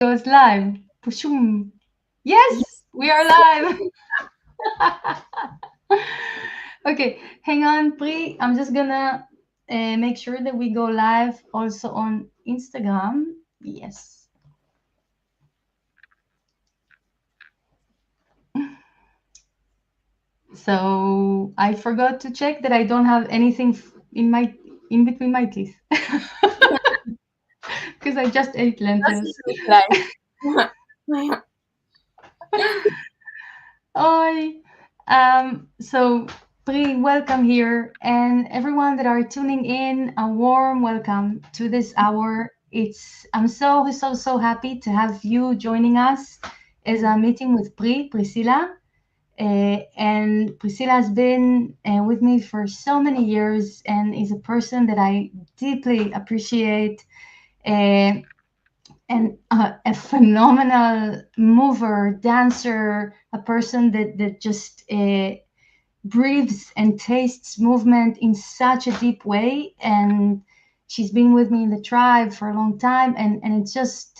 Goes live. Pushum. Yes, we are live. Okay, hang on, Pri. I'm just gonna make sure that we go live also on Instagram. Yes. So I forgot to check that I don't have anything in between my teeth because I just ate lentils. Doesn't look like. Oi. So Pri, welcome here, and everyone that are tuning in, a warm welcome to this hour. I'm so happy to have you joining us as a meeting with Priscilla. And Priscilla has been with me for so many years and is a person that I deeply appreciate. Uh, and a phenomenal mover, dancer, a person that just breathes and tastes movement in such a deep way. And she's been with me in the tribe for a long time, and it's just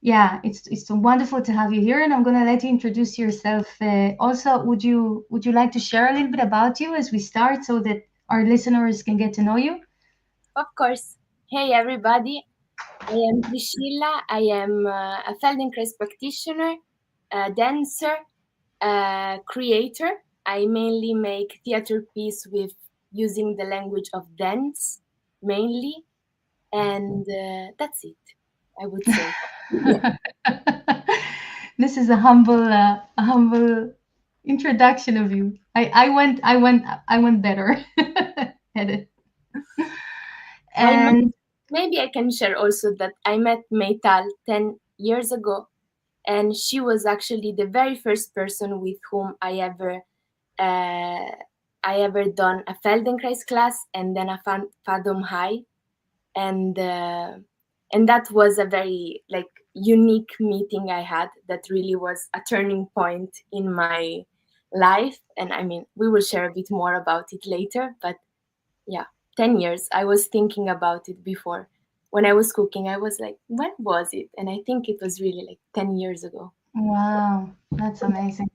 yeah, it's wonderful to have you here. And I'm gonna let you introduce yourself. Also, would you like to share a little bit about you as we start, so that our listeners can get to know you? Of course. Hey, everybody. I am Priscilla. I am a Feldenkrais practitioner, a dancer, a creator. I mainly make theater piece with using the language of dance, mainly. And that's it, I would say. This is a humble introduction of you. I went better at it. I met, And maybe I can share also that I met Meytal 10 years ago, and she was actually the very first person with whom uh, I ever done a Feldenkrais class and then a Fathom High, and uh, and that was a very like unique meeting I had. That really was a turning point in my life, and I mean we will share a bit more about it later. But yeah, 10 years. I was thinking about it before when I was cooking. I was like, when was it? And I think it was really like 10 years ago. wow, that's amazing.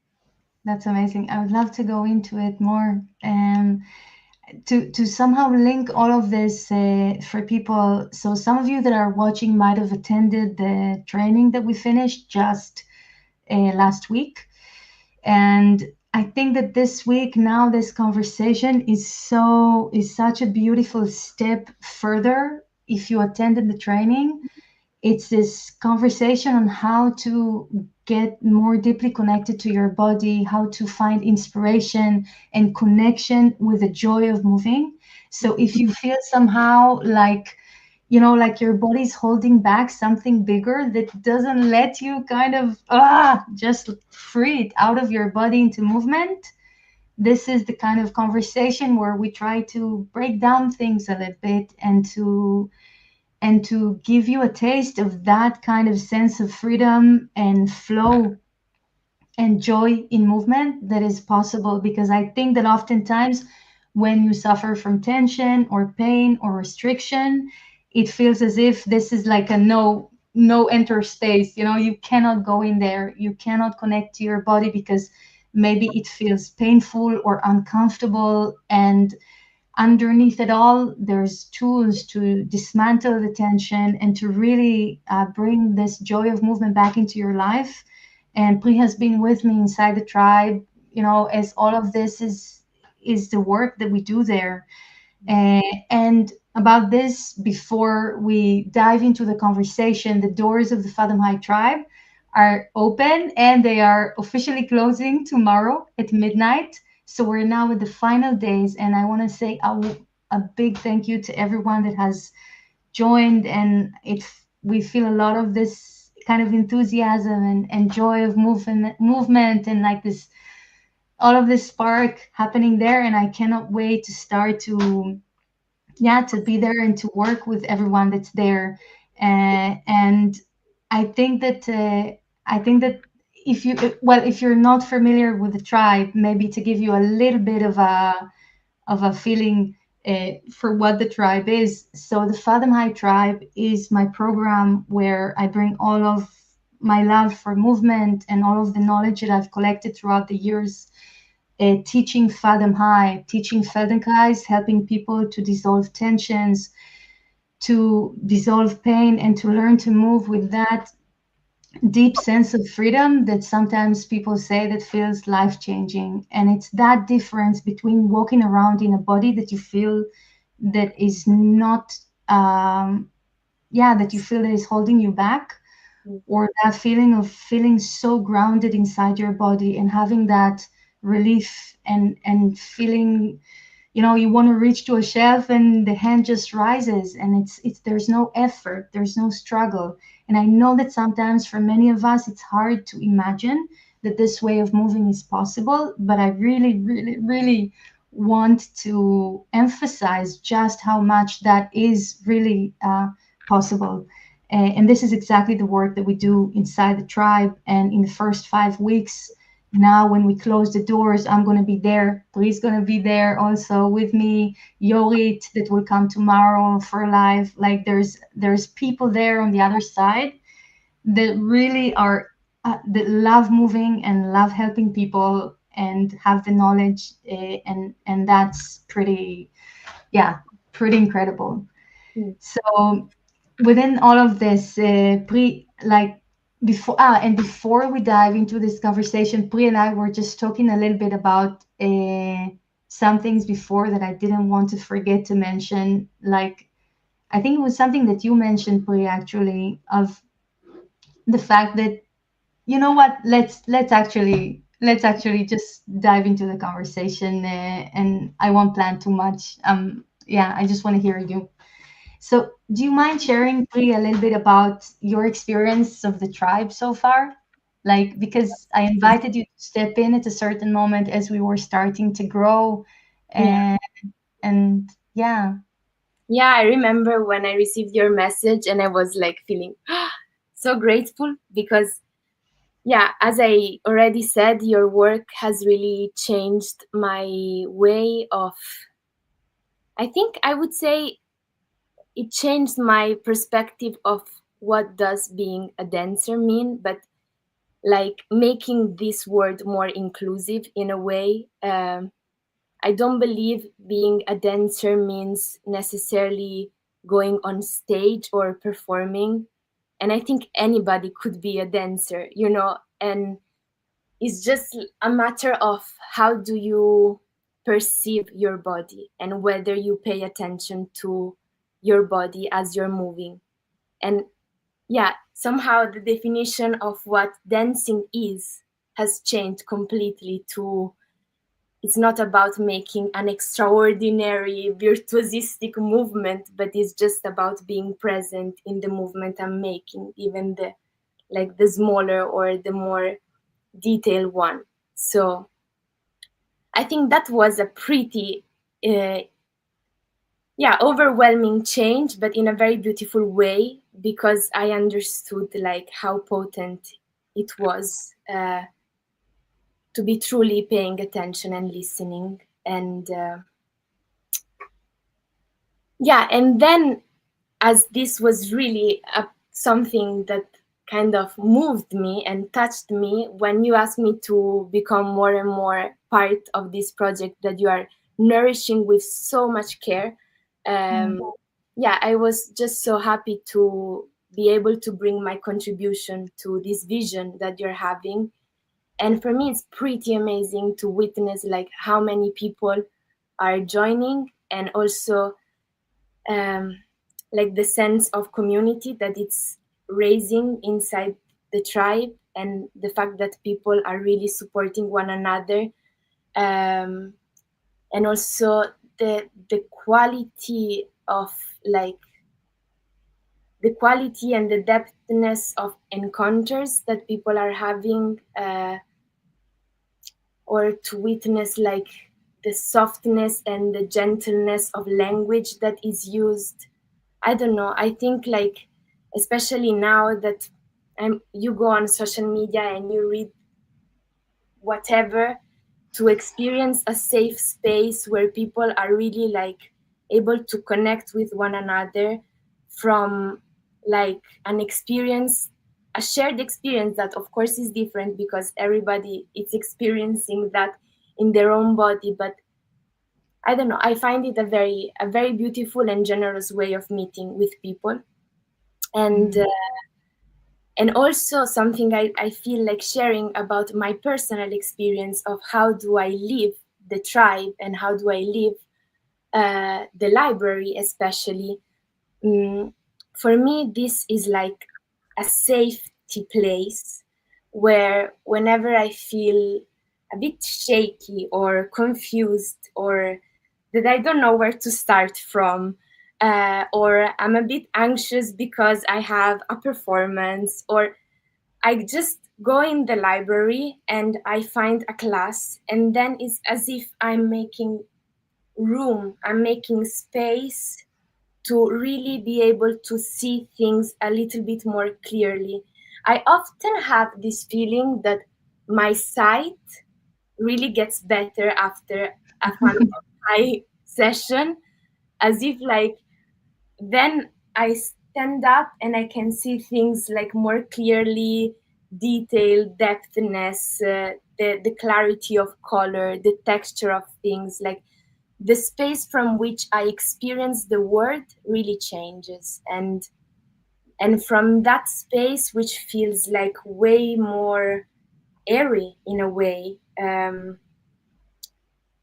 That's amazing. I would love to go into it more. To somehow link all of this for people. So some of you that are watching might have attended the training that we finished just last week, and I think that this week now this conversation is such a beautiful step further. If you attended the training, it's this conversation on how to get more deeply connected to your body, how to find inspiration and connection with the joy of moving. So if you feel somehow like, like your body's holding back something bigger that doesn't let you kind of just free it out of your body into movement, this is the kind of conversation where we try to break down things a little bit and to give you a taste of that kind of sense of freedom and flow and joy in movement that is possible. Because I think that oftentimes when you suffer from tension or pain or restriction, it feels as if this is like a no enter space. You cannot go in there, you cannot connect to your body because maybe it feels painful or uncomfortable. And underneath it all, there's tools to dismantle the tension and to really bring this joy of movement back into your life. And Pri has been with me inside the tribe, as all of this is the work that we do there. And about this, before we dive into the conversation, the doors of the Fathom High Tribe are open and they are officially closing tomorrow at midnight. So we're now at the final days, and I want to say a big thank you to everyone that has joined. And we feel a lot of this kind of enthusiasm and joy of movement and like this all of this spark happening there. And I cannot wait to start to be there and to work with everyone that's there. And I think that if you're not familiar with the tribe, maybe to give you a little bit of a feeling, for what the tribe is. So the Fathom High Tribe is my program where I bring all of my love for movement and all of the knowledge that I've collected throughout the years, teaching Fathom High, teaching Feldenkrais, helping people to dissolve tensions, to dissolve pain, and to learn to move with that deep sense of freedom that sometimes people say that feels life changing. And it's that difference between walking around in a body that you feel that is not, that you feel that is holding you back, or that feeling of feeling so grounded inside your body and having that relief, and feeling, you want to reach to a shelf and the hand just rises, and it's there's no effort, there's no struggle. And I know that sometimes for many of us it's hard to imagine that this way of moving is possible, but I really, really, really want to emphasize just how much that is really possible. And this is exactly the work that we do inside the tribe. And in the first 5 weeks, now when we close the doors, I'm going to be there. Pri's going to be there also with me. Yorit that will come tomorrow for live. Like there's people there on the other side that really are that love moving and love helping people and have the knowledge, and that's pretty, yeah, pretty incredible. Mm. So within all of this, Pri, like before we dive into this conversation, Pri and I were just talking a little bit about some things before that I didn't want to forget to mention. Like, I think it was something that you mentioned, Pri, actually, of the fact that, you know what, let's actually just dive into the conversation, and I won't plan too much. Yeah, I just want to hear you. So, do you mind sharing, Pri, a little bit about your experience of the tribe so far? Like, because I invited you to step in at a certain moment as we were starting to grow, Yeah. and yeah. Yeah, I remember when I received your message and I was like feeling so grateful because, yeah, as I already said, your work has really changed my way of, I think I would say it changed my perspective of what does being a dancer mean, but like making this word more inclusive in a way. I don't believe being a dancer means necessarily going on stage or performing. And I think anybody could be a dancer, and it's just a matter of how do you perceive your body and whether you pay attention to your body as you're moving. And yeah, somehow the definition of what dancing is has changed completely to it's not about making an extraordinary virtuosistic movement, but it's just about being present in the movement I'm making, even the smaller or the more detailed one. So I think that was a pretty uh, overwhelming change, but in a very beautiful way, because I understood like how potent it was to be truly paying attention and listening. And and then as this was really something that kind of moved me and touched me when you asked me to become more and more part of this project that you are nourishing with so much care. Mm. I was just so happy to be able to bring my contribution to this vision that you're having. And for me, it's pretty amazing to witness like how many people are joining, and also um, like the sense of community that it's raising inside the tribe, and the fact that people are really supporting one another, um, and also the quality of like the quality and the depthness of encounters that people are having, or to witness like the softness and the gentleness of language that is used. I don't know. I think like, especially now that you go on social media and you read whatever, to experience a safe space where people are really like able to connect with one another from like an experience, a shared experience that of course is different because everybody is experiencing that in their own body. But I don't know, I find it a very beautiful and generous way of meeting with people. And and also something I feel like sharing about my personal experience of how do I live the tribe and how do I live the library especially. Mm, for me, this is like a safety place where whenever I feel a bit shaky or confused or that I don't know where to start from, or I'm a bit anxious because I have a performance, or I just go in the library and I find a class, and then it's as if I'm making room, I'm making space to really be able to see things a little bit more clearly. I often have this feeling that my sight really gets better after a Fathom High session, as if like then I stand up and I can see things like more clearly, detail, depthness, the clarity of color, the texture of things, like the space from which I experience the world really changes. And from that space, which feels like way more airy in a way,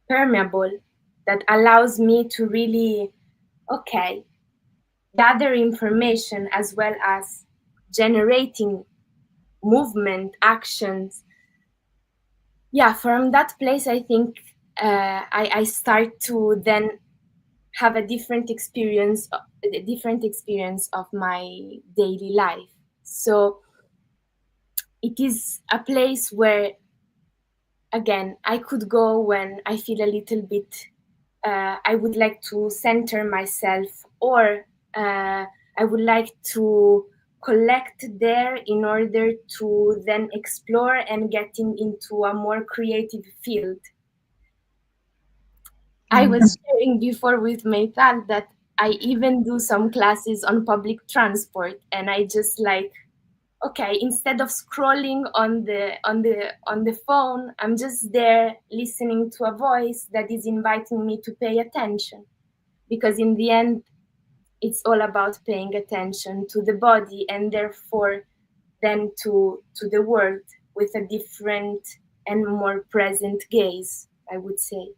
permeable, that allows me to really, okay, gather information as well as generating movement, actions. Yeah, from that place, I think I start to then have a different experience of my daily life. So it is a place where, again, I could go when I feel a little bit, I would like to center myself, or I would like to collect there in order to then explore and getting into a more creative field. I was sharing before with Meital that I even do some classes on public transport, and I just like, okay, instead of scrolling on the phone, I'm just there listening to a voice that is inviting me to pay attention, because in the end it's all about paying attention to the body, and therefore then to the world with a different and more present gaze, I would say.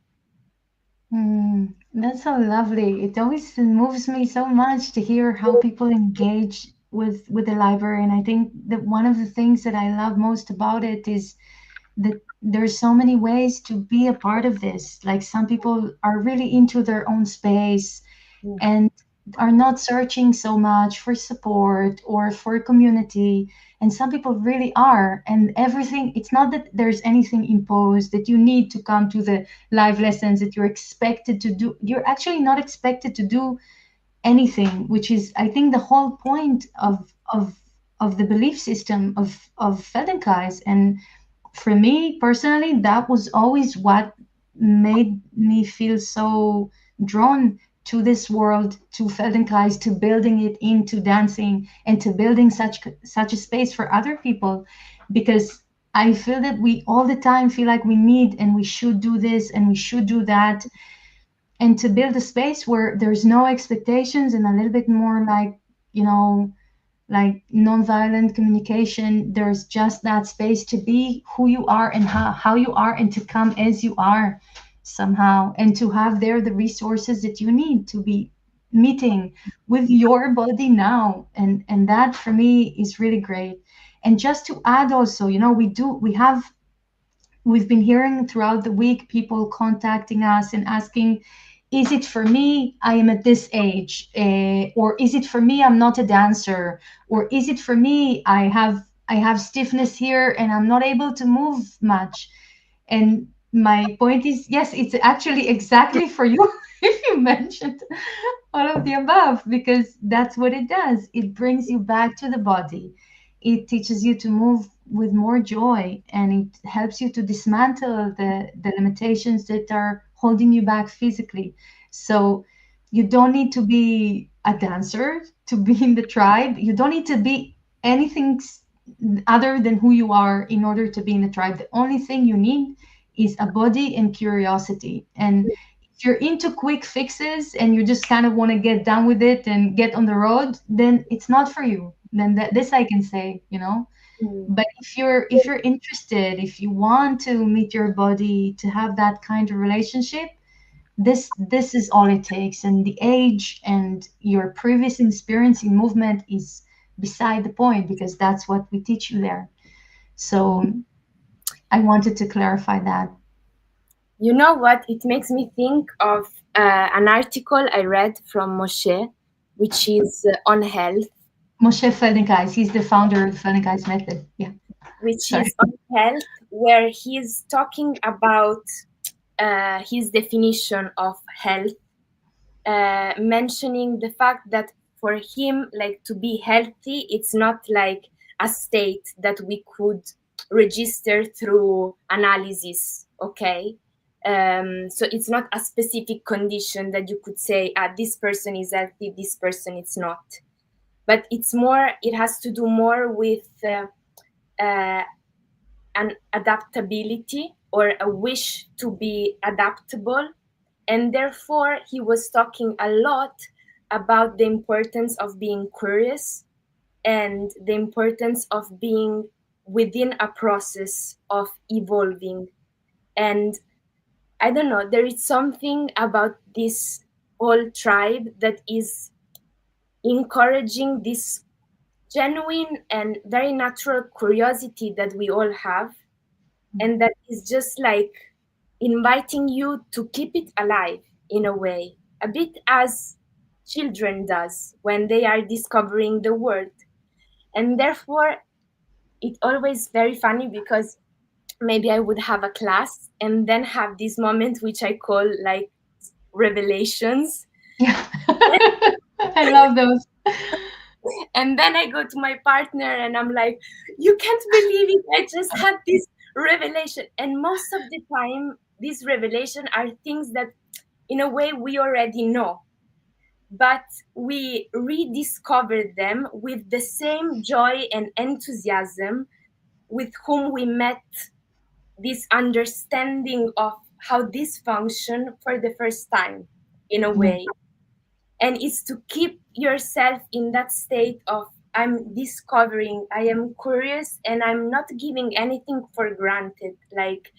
That's so lovely. It always moves me so much to hear how people engage with the library. And I think that one of the things that I love most about it is that there's so many ways to be a part of this. Like some people are really into their own space and are not searching so much for support or for community, and some people really are. And everything, it's not that there's anything imposed that you need to come to the live lessons, that you're expected to do. You're actually not expected to do anything, which is, I think, the whole point of the belief system of Feldenkrais. And for me personally, that was always what made me feel so drawn to this world, to Feldenkrais, to building it into dancing, and to building such a space for other people, because I feel that we all the time feel like we need and we should do this and we should do that, and to build a space where there's no expectations and a little bit more like, you know, like nonviolent communication. There's just that space to be who you are and how you are, and to come as you are somehow, and to have there the resources that you need to be meeting with your body now. And that for me is really great. And just to add also, you know, we've been hearing throughout the week people contacting us and asking, is it for me, I am at this age, or is it for me, I'm not a dancer, or is it for me, I have stiffness here and I'm not able to move much. And my point is, yes, it's actually exactly for you if you mentioned all of the above, because that's what it does. It brings you back to the body. It teaches you to move with more joy, and it helps you to dismantle the limitations that are holding you back physically. So You don't need to be a dancer to be in the tribe. You don't need to be anything other than who you are in order to be in the tribe. The only thing you need is a body and curiosity. And if you're into quick fixes and you just kind of want to get done with it and get on the road, then it's not for you. Then this I can say, you know. Mm. But if you're interested, if you want to meet your body, to have that kind of relationship, this is all it takes. And the age and your previous experience in movement is beside the point, because that's what we teach you there. So I wanted to clarify that. You know what? It makes me think of an article I read from Moshe, which is on health, Moshe Feldenkrais, he's the founder of the Feldenkrais method. Yeah, which sorry. is on health, where he's talking about his definition of health, mentioning the fact that for him, like, to be healthy, it's not like a state that we could register through analysis, okay? So it's not a specific condition that you could say, this person is healthy, this person is not. But it's more, it has to do more with an adaptability or a wish to be adaptable. And therefore, he was talking a lot about the importance of being curious and the importance of being within a process of evolving. And I don't know, there is something about this whole tribe that is encouraging this genuine and very natural curiosity that we all have, and that is just like inviting you to keep it alive in a way, a bit as children does when they are discovering the world. And therefore it's always very funny because maybe I would have a class and then have this moment which I call like revelations. Yeah. I love those. And then I go to my partner and I'm like, you can't believe it, I just had this revelation. And most of the time these revelations are things that in a way we already know, but we rediscover them with the same joy and enthusiasm with whom we met this understanding of how this function for the first time, in a Yeah. way. And it's to keep yourself in that state of, I'm discovering, I am curious, and I'm not giving anything for granted. Like,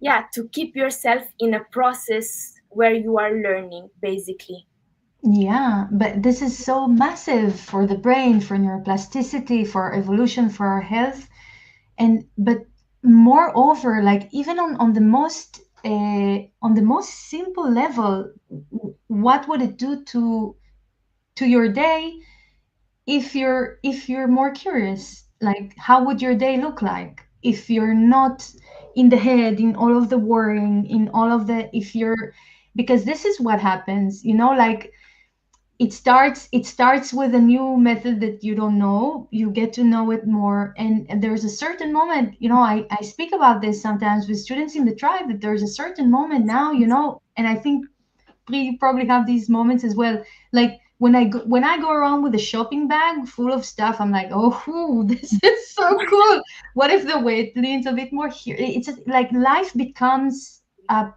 yeah, to keep yourself in a process where you are learning, basically. Yeah, but this is so massive for the brain, for neuroplasticity, for our evolution, for our health. And but moreover, like even on the most simple level, what would it do to your day if you're more curious? Like, how would your day look like if you're not in the head, in all of the worrying, in all of the if you're because this is what happens, like it starts with a new method that you don't know. You get to know it more, and there's a certain moment, I speak about this sometimes with students in the tribe, that there's a certain moment now, and I think you probably have these moments as well. Like when I go around with a shopping bag full of stuff, I'm like, oh, this is so cool. What if the weight leans a bit more here? It's just, like life becomes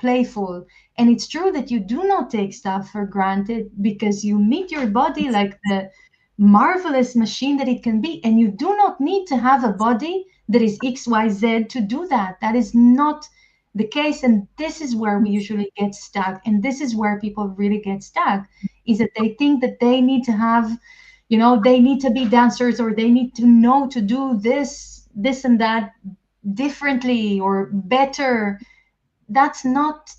playful, and it's true that you do not take stuff for granted because you meet your body like the marvelous machine that it can be, and you do not need to have a body that is XYZ to do that. That is not the case, and this is where we usually get stuck, and this is where people really get stuck, is that they think that they need to have, they need to be dancers, or they need to know to do this and that differently or better. That's not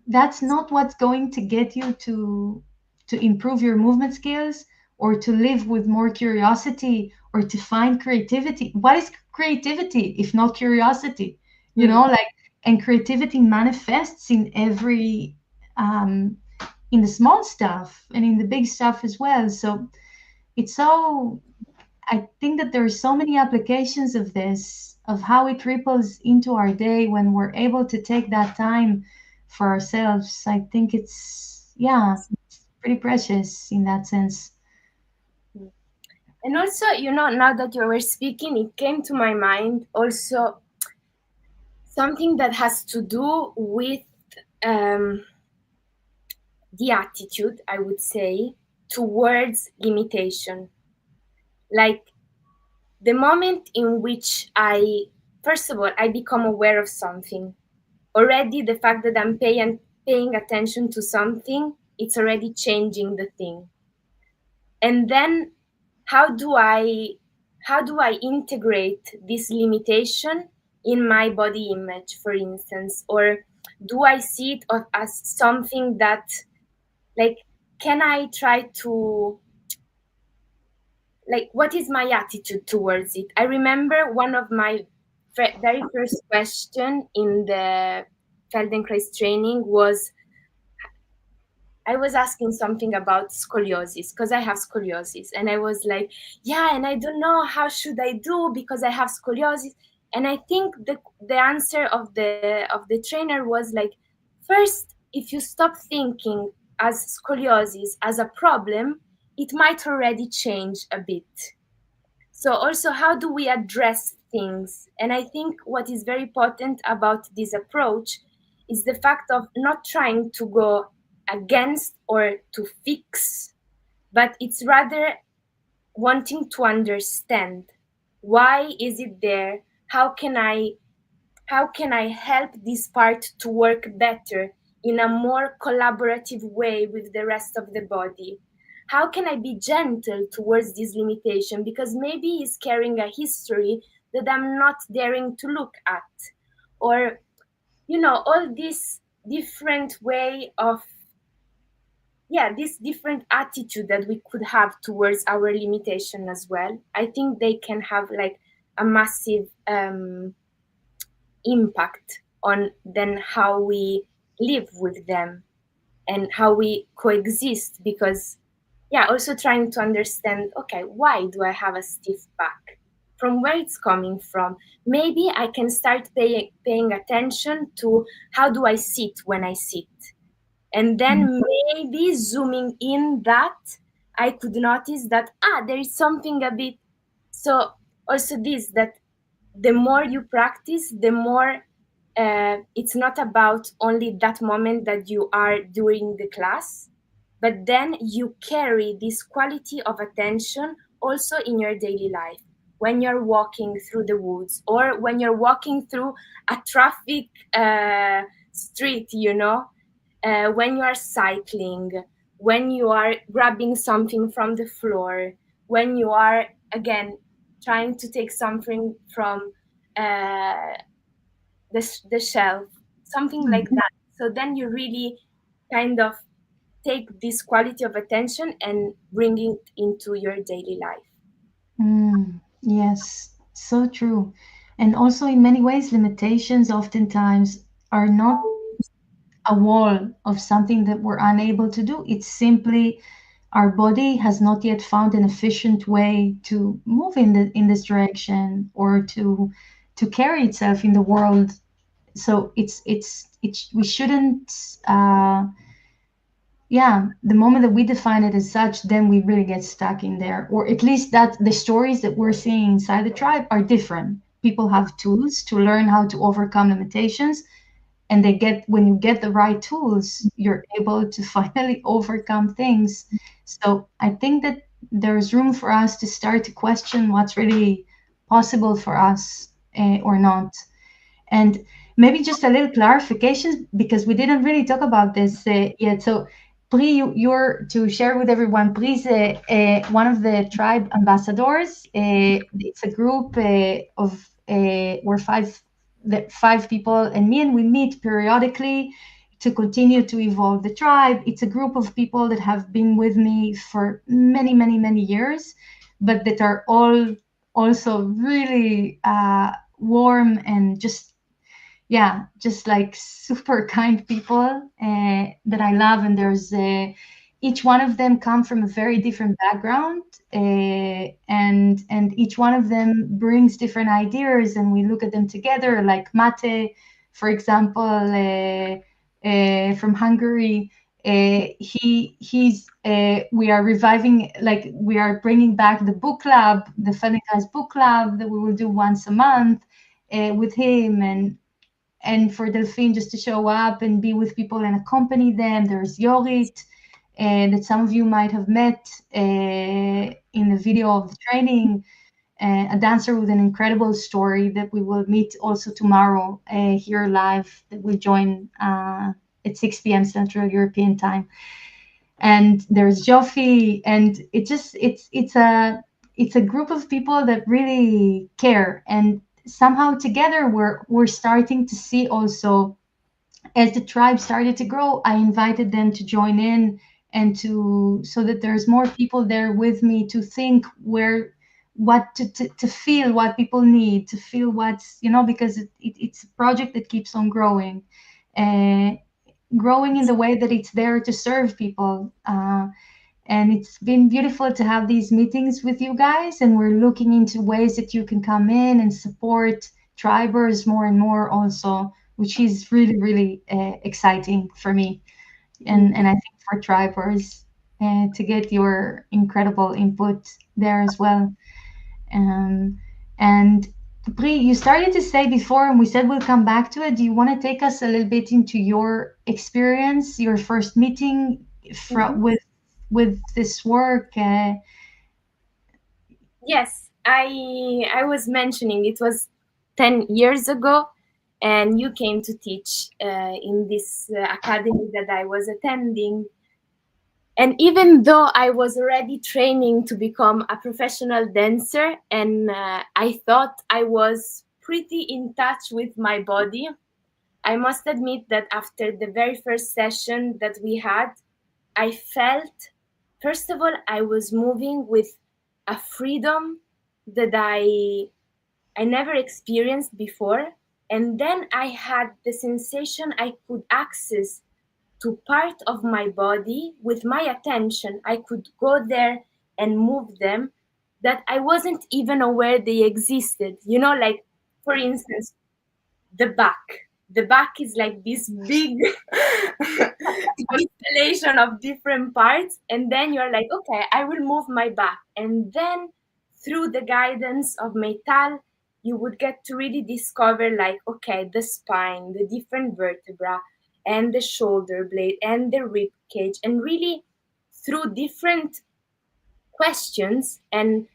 that's not what's going to get you to improve your movement skills, or to live with more curiosity, or to find creativity. What is creativity if not curiosity? Like, and creativity manifests in every in the small stuff and in the big stuff as well. So it's so I think that there are so many applications of this, of how it ripples into our day when we're able to take that time for ourselves. I think yeah, it's pretty precious in that sense. And also, now that you were speaking, it came to my mind also something that has to do with um, the attitude, I would say, towards limitation. Like the moment in which first of all, I become aware of something. Already, the fact that I'm paying attention to something, it's already changing the thing. And then, how do I how do I integrate this limitation in my body image, for instance, or do I see it as something that, like, can I try to, like, what is my attitude towards it? I remember one of my very first question in the Feldenkrais training was, I was asking something about scoliosis because I have scoliosis, and I was like, yeah, and I don't know how should I do because I have scoliosis. And I think the answer of the trainer was like, first, if you stop thinking as scoliosis as a problem, it might already change a bit. So also, how do we address things? And I think what is very important about this approach is the fact of not trying to go against or to fix, but it's rather wanting to understand, why is it there? How can I help this part to work better in a more collaborative way with the rest of the body? How can I be gentle towards this limitation? Because maybe he's carrying a history that I'm not daring to look at. Or, all this different way of, yeah, this different attitude that we could have towards our limitation as well. I think they can have like a massive impact on then how we live with them and how we coexist, because yeah, also trying to understand, okay, why do I have a stiff back, from where it's coming from. Maybe I can start paying attention to how do I sit when I sit, and Mm. then maybe zooming in that I could notice that there is something a bit. So also this, that the more you practice, the more it's not about only that moment that you are during the class, but then you carry this quality of attention also in your daily life, when you're walking through the woods or when you're walking through a traffic street, when you are cycling, when you are grabbing something from the floor, when you are, again, trying to take something from uh, the shelf, something like Mhm. that. So then you really kind of take this quality of attention and bring it into your daily life. Yes, so true. And also, in many ways, limitations oftentimes are not a wall of something that we're unable to do. It's simply our body has not yet found an efficient way to move in this direction or to carry itself in the world. So it's we shouldn't yeah, the moment that we define it as such, then we really get stuck in there. Or at least that the stories that we're seeing inside the tribe are different. People have tools to learn how to overcome limitations, and when you get the right tools, you're able to finally overcome things. So I think that there's room for us to start to question what's really possible for us, or not. And maybe just a little clarification, because we didn't really talk about this yet. So, Pri, you're to share with everyone. Pri is one of the tribe ambassadors. It's a group of we're five people, and me, and we meet periodically to continue to evolve the tribe. It's a group of people that have been with me for many, many, many years, but that are all also really warm and just, yeah, just like super kind people that I love. And there's each one of them come from a very different background, and each one of them brings different ideas, and we look at them together. Like Mate, for example, from Hungary. We are reviving, like we are bringing back the book club, the Feldenkrais book club that we will do once a month with him, and for Delphine just to show up and be with people and accompany them. There's Yorit, that some of you might have met in the video of the training, a dancer with an incredible story that we will meet also tomorrow here live, that will join at 6 p.m. Central European time. And there's Joffy, and it's a group of people that really care, and somehow together we're starting to see also, as the tribe started to grow, I invited them to join in, and to so that there's more people there with me to think where what to feel what people need to feel, what's, because it's a project that keeps on growing, uh, growing in the way that it's there to serve people. And it's been beautiful to have these meetings with you guys, and we're looking into ways that you can come in and support tribers more and more also, which is really, really exciting for me, and I think for tribers to get your incredible input there as well. And Pri, you started to say before, and we said we'll come back to it. Do you want to take us a little bit into your experience, your first meeting Mhm. with this work? Yes, I was mentioning it was 10 years ago, and you came to teach in this academy that I was attending. And even though I was already training to become a professional dancer, and I thought I was pretty in touch with my body, I must admit that after the very first session that we had, I felt, first of all, I was moving with a freedom that I never experienced before. And then I had the sensation I could access to part of my body with my attention. I could go there and move them that I wasn't even aware they existed. Like, for instance, the back. The back is like this big constellation of different parts, and then you're like, okay, I will move my back, and then through the guidance of Meytal, you would get to really discover, like, okay, the spine, the different vertebra, and the shoulder blade, and the rib cage, and really through different questions and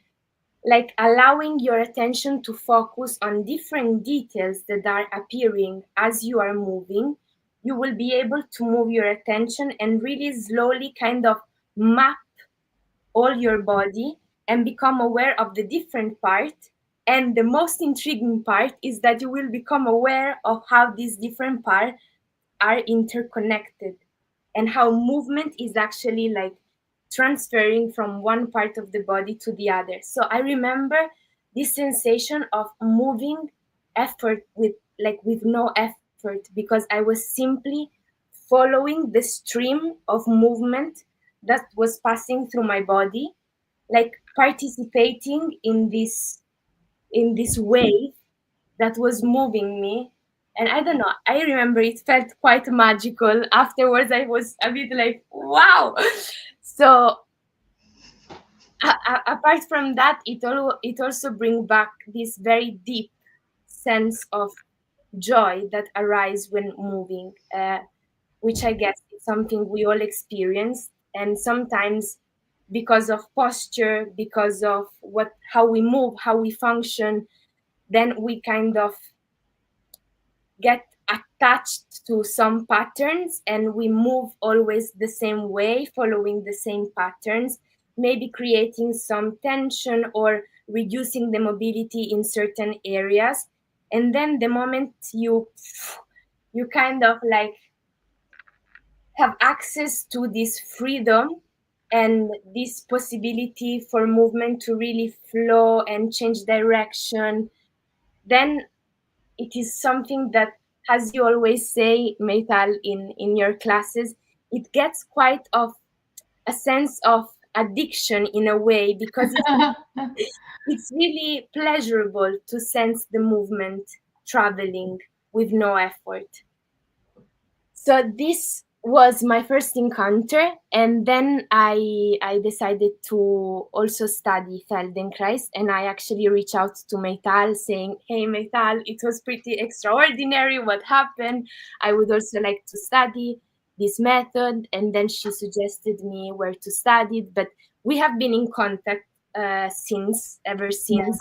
like allowing your attention to focus on different details that are appearing as you are moving, you will be able to move your attention and really slowly kind of map all your body and become aware of the different part. And the most intriguing part is that you will become aware of how these different parts are interconnected and how movement is actually like transferring from one part of the body to the other. So I remember this sensation of moving effort with no effort, because I was simply following the stream of movement that was passing through my body, like participating in this wave that was moving me. And I don't know, I remember it felt quite magical. Afterwards, I was a bit like, wow. So, apart from that, it also brings back this very deep sense of joy that arises when moving, which I guess is something we all experience. And sometimes, because of posture, because of how we move, how we function, then we kind of get attached to some patterns and we move always the same way, following the same patterns, maybe creating some tension or reducing the mobility in certain areas. And then the moment you kind of like have access to this freedom and this possibility for movement to really flow and change direction, then it is something that, as you always say, Meytal, in your classes, it gets quite of a sense of addiction in a way, because it's really pleasurable to sense the movement traveling with no effort. So this was my first encounter, and then I decided to also study Feldenkrais, and I actually reached out to Meytal saying, "Hey Meytal, it was pretty extraordinary what happened. I would also like to study this method." And then she suggested me where to study it, but we have been in contact ever Yeah. since.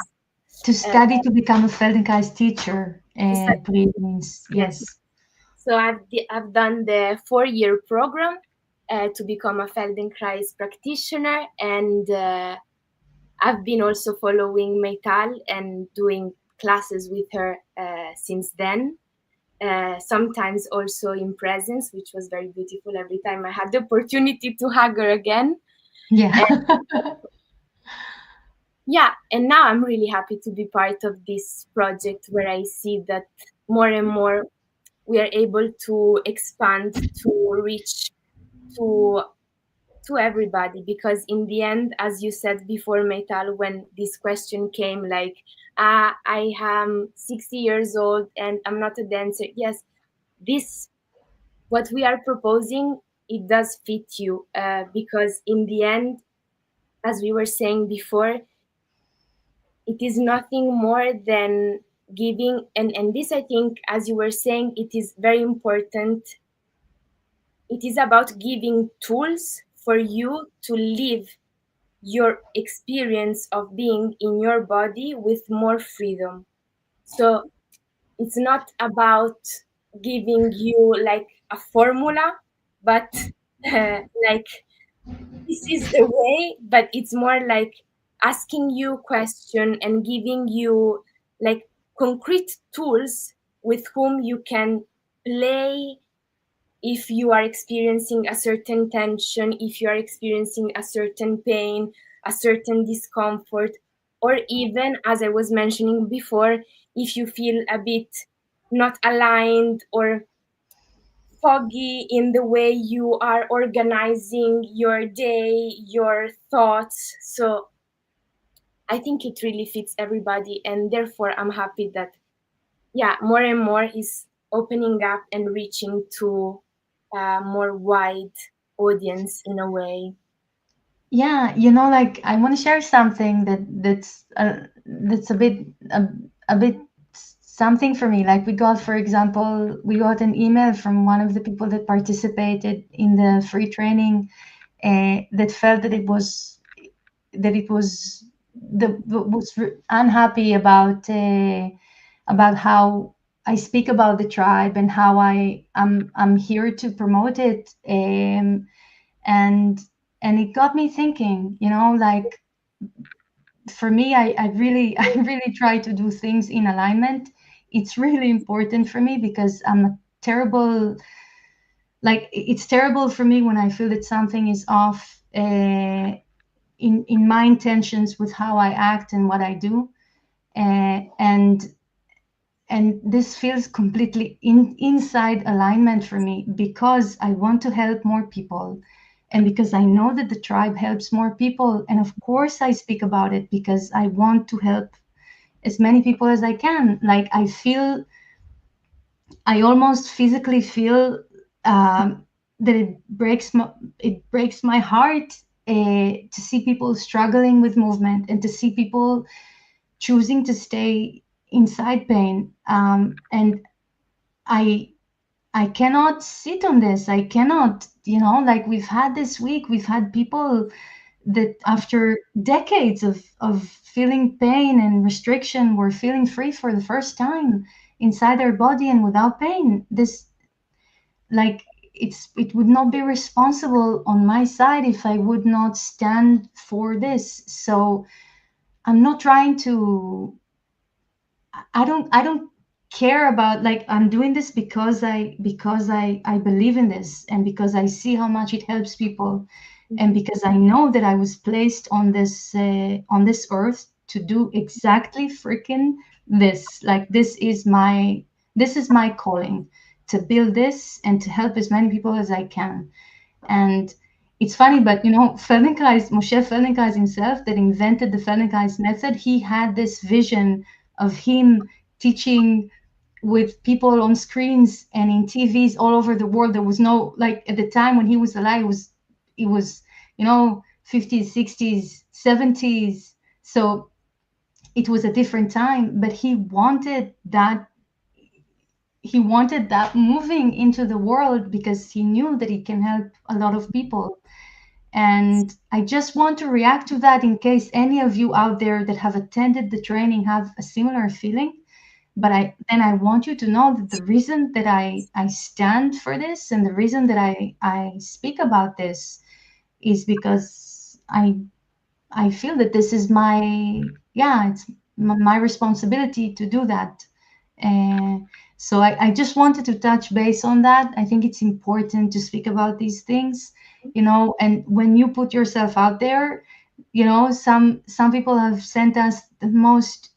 To Uh, study to become a Feldenkrais teacher, to study, please. yes. Yes. So I've done the 4-year program to become a Feldenkrais practitioner, and I've been also following Meital and doing classes with her since then. Sometimes also in presence, which was very beautiful every time I had the opportunity to hug her again. Yeah. And yeah, and now I'm really happy to be part of this project where I see that more and more we are able to expand to reach to to everybody, because in the end, as you said before, Metal, when this question came, like, I am 60 years old and I'm not a dancer. Yes, this what we are proposing, it does fit you, because in the end, as we were saying before, it is nothing more than giving, and this, I think, as you were saying, it is very important. It is about giving tools for you to live your experience of being in your body with more freedom. So it's not about giving you like a formula, but like this is the way, but it's more like asking you question and giving you like concrete tools with whom you can play if you are experiencing a certain tension, if you are experiencing a certain pain, a certain discomfort, or even, as I was mentioning before, if you feel a bit not aligned or foggy in the way you are organizing your day, your thoughts. So I think it really fits everybody, and therefore I'm happy that, yeah, more and more is opening up and reaching to a more wide audience in a way. Yeah, like I want to share something that's a bit something for me. Like we got, for example, we got an email from one of the people that participated in the free training, that felt that it was unhappy about how I speak about the tribe and how I'm here to promote it, and it got me thinking, like for me, I really I really try to do things in alignment. It's really important for me because I'm a terrible, like it's terrible for me when I feel that something is off, in my intentions with how I act and what I do, and this feels completely inside alignment for me because I want to help more people, and because I know that the tribe helps more people, and of course I speak about it because I want to help as many people as I can. Like I almost physically feel, that it breaks my heart, to see people struggling with movement and to see people choosing to stay inside pain. And I I cannot sit on this. I cannot, like we've had this week, we've had people that after decades of feeling pain and restriction were feeling free for the first time inside their body and without pain. This, like, it would not be responsible on my side if I would not stand for this. So I'm not trying to, I don't care about, like, I'm doing this because I believe in this, and because I see how much it helps people, and Mhm. because I know that I was placed on this earth to do exactly freaking this. Like, this is my calling, to build this and to help as many people as I can. And it's funny, but Moshe Feldenkrais himself, that invented the Feldenkrais method, he had this vision of him teaching with people on screens and in TVs all over the world. There was no, like, at the time when he was alive, it was 50s, 60s, 70s. So it was a different time, but he wanted that moving into the world because he knew that it can help a lot of people. And I just want to react to that in case any of you out there that have attended the training have a similar feeling. But I want you to know that the reason that I stand for this, and the reason that I speak about this, is because I feel that this is it's my responsibility to do that. And so I just wanted to touch base on that. I think it's important to speak about these things, and when you put yourself out there, some people have sent us the most,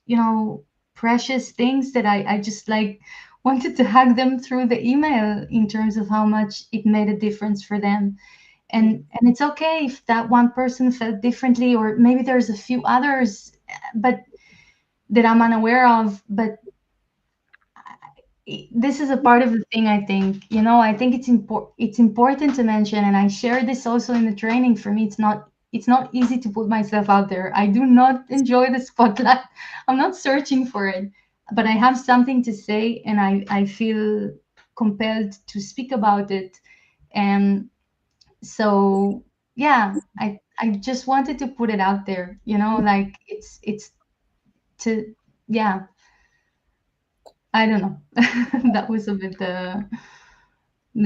precious things that I just like wanted to hug them through the email in terms of how much it made a difference for them. And it's okay if that one person felt differently, or maybe there's a few others, but that I'm unaware of. But this is a part of the thing. I think it's important to mention, and I share this also in the training. For me, it's not easy to put myself out there. I do not enjoy the spotlight. I'm not searching for it, but I have something to say, and I feel compelled to speak about it. And so, yeah, I just wanted to put it out there, like it's to yeah, I don't know. That was a bit the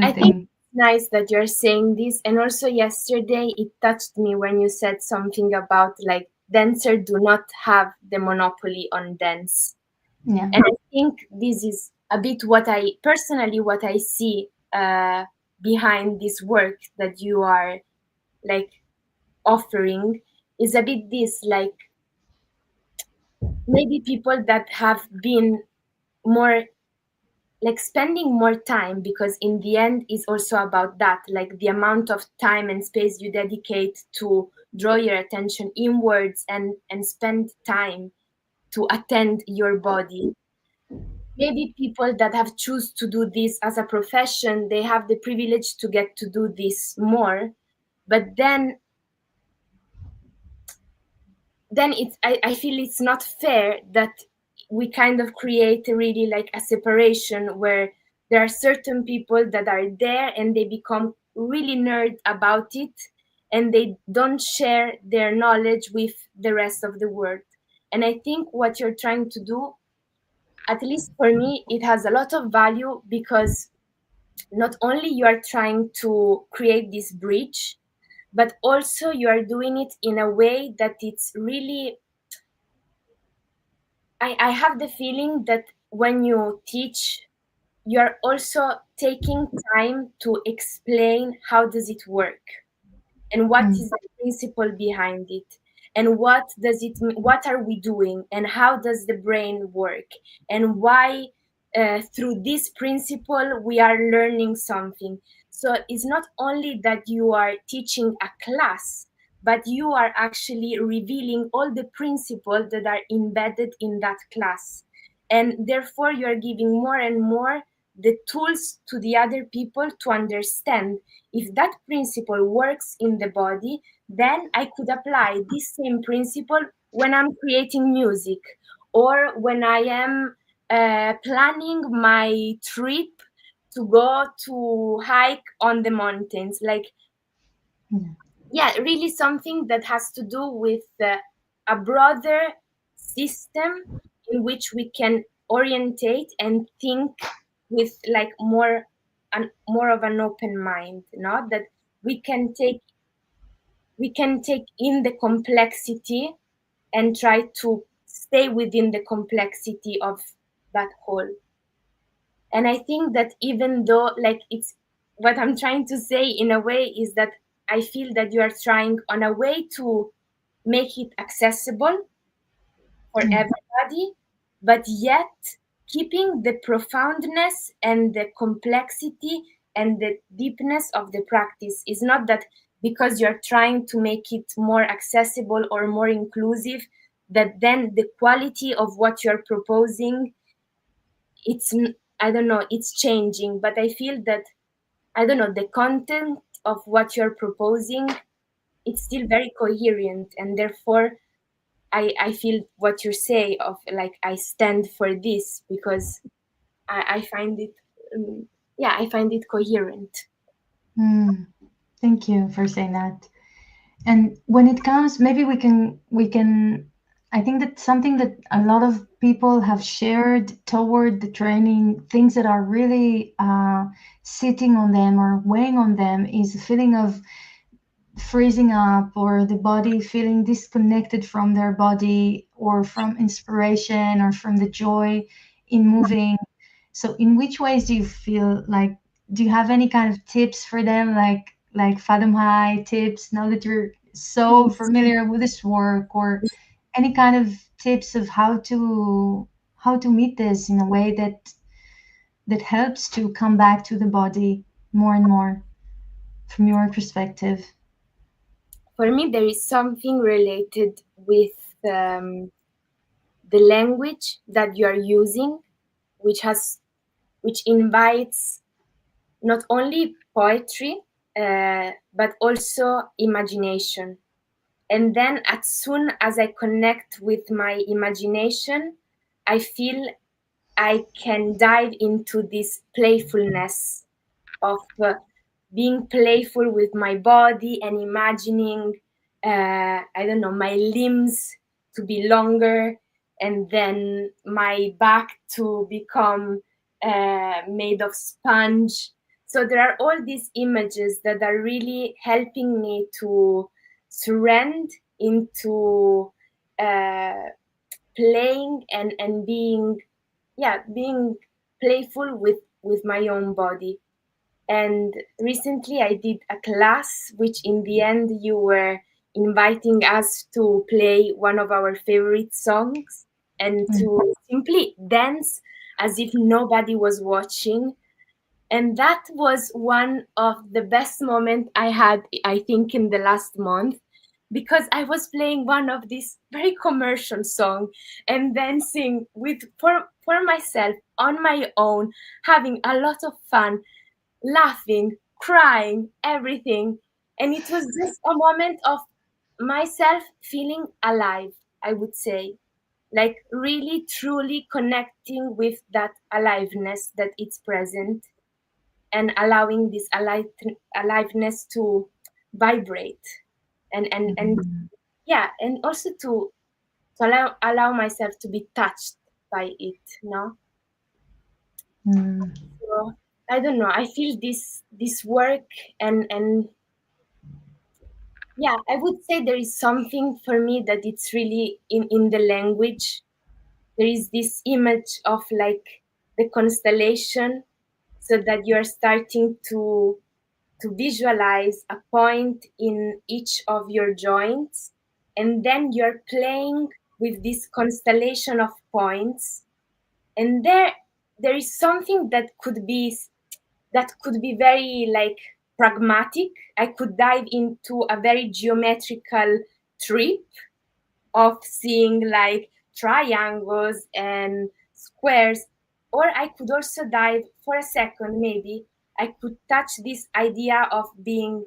I think thing. it's nice that you're saying this. And also yesterday it touched me when you said something about like dancers do not have the monopoly on dance. Yeah. And I think this is a bit what I see behind this work that you are like offering, is a bit this, like maybe people that have been more like spending more time, because in the end is also about that, like the amount of time and space you dedicate to draw your attention inwards and spend time to attend your body. Maybe people that have choose to do this as a profession, they have the privilege to get to do this more. But then I feel it's not fair that we kind of create really like a separation where there are certain people that are there and they become really nerd about it, and they don't share their knowledge with the rest of the world. And I think what you're trying to do, at least for me, it has a lot of value, because not only you are trying to create this bridge, but also you are doing it in a way that it's really, I have the feeling that when you teach, you're also taking time to explain how does it work, and what Mm. is the principle behind it, and what are we doing, and how does the brain work, and why through this principle we are learning something. So it's not only that you are teaching a class, but you are actually revealing all the principles that are embedded in that class, and therefore you are giving more and more the tools to the other people to understand, if that principle works in the body, then I could apply this same principle when I'm creating music, or when I am planning my trip to go to hike on the mountains. Like, Yeah. yeah, really something that has to do with a broader system in which we can orientate and think with like more of an open mind, not that we can take in the complexity and try to stay within the complexity of that whole. And I think that even though, like, it's what I'm trying to say in a way is that I feel that you are trying on a way to make it accessible for Yeah. everybody, but yet keeping the profoundness and the complexity and the deepness of the practice. Is not that because you're trying to make it more accessible or more inclusive, that then the quality of what you're proposing I don't know, it's changing, but I feel that, I don't know, the content of what you're proposing, it's still very coherent, and therefore I feel what you say of like I stand for this because I find it yeah, I find it coherent. Mm, thank you for saying that. And when it comes, maybe we can I think that something that a lot of people have shared toward the training, things that are really sitting on them or weighing on them, is a feeling of freezing up, or the body feeling disconnected from their body, or from inspiration, or from the joy in moving. So in which ways do you feel like, do you have any kind of tips for them, like Fathom High tips, now that you're so familiar with this work, or any kind of tips of how to meet this in a way that helps to come back to the body more and more from your perspective? For me, there is something related with um, the language that you are using, which has which invites not only poetry but also imagination. And then as soon as I connect with my imagination, I feel I can dive into this playfulness of being playful with my body and imagining, I don't know, my limbs to be longer, and then my back to become made of sponge. So there are all these images that are really helping me to surrender into uh, playing and being, yeah, being playful with my own body. And recently I did a class, which in the end you were inviting us to play one of our favorite songs and Mm. to simply dance as if nobody was watching. And that was one of the best moments I had, I think, in the last month, because I was playing one of these very commercial songs and dancing with for myself on my own, having a lot of fun, laughing, crying, everything. And it was just a moment of myself feeling alive, I would say. Like really truly connecting with that aliveness that it's present, and allowing this aliveness to vibrate, and Mm. yeah, and also to allow myself to be touched by it, no? Mm. So I don't know, I feel this work, and yeah, I would say there is something for me that it's really in the language. There is this image of like the constellation, so that you are starting to visualize a point in each of your joints, and then you're playing with this constellation of points, and there is something that could be very like pragmatic. I could dive into a very geometrical trip of seeing like triangles and squares, or I could also dive for a second, maybe I could touch this idea of being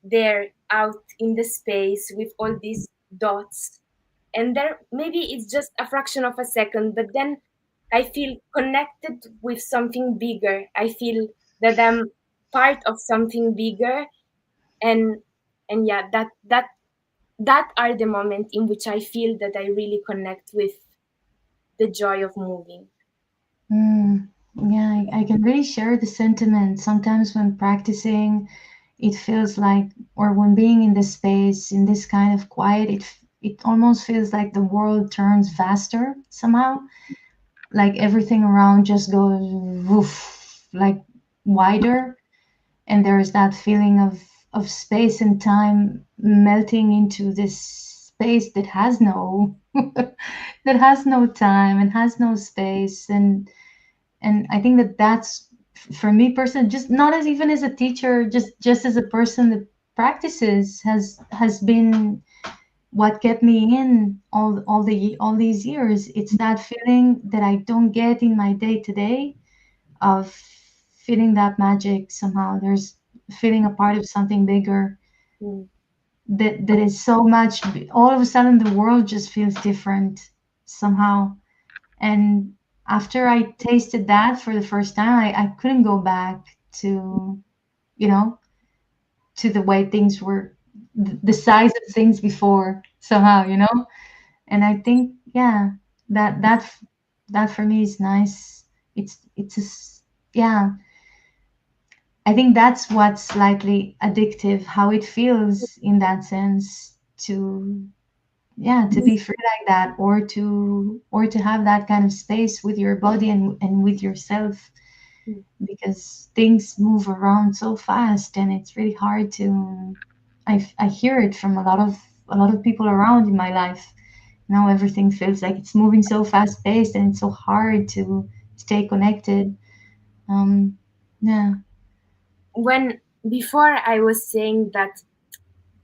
there out in the space with all these dots, and there maybe it's just a fraction of a second, but then I feel connected with something bigger. I feel that I'm part of something bigger, and yeah, that are the moments in which I feel that I really connect with the joy of moving. Mm. Yeah, I can really share the sentiment. Sometimes when practicing, it feels like, or when being in this space, in this kind of quiet, it almost feels like the world turns faster somehow. Like everything around just goes woof, like wider, and there is that feeling of space and time melting into this space that has no that has no time and has no space. And I think that that's, for me personally, just not as even as a teacher, just as a person that practices, has been what kept me in all these years. It's that feeling that I don't get in my day to day of feeling that magic somehow. There's feeling a part of something bigger Mm. that is so much. All of a sudden, the world just feels different somehow. And after I tasted that for the first time, I couldn't go back to, you know, to the way things were, the size of things before somehow, you know. And I think, yeah, that for me is nice. It's yeah, I think that's what's slightly addictive, how it feels in that sense to, yeah, to be free like that, or to have that kind of space with your body and with yourself, Mm. because things move around so fast and it's really hard to, I hear it from a lot of people around in my life. Now everything feels like it's moving so fast paced and it's so hard to stay connected. um yeah. When before I was saying that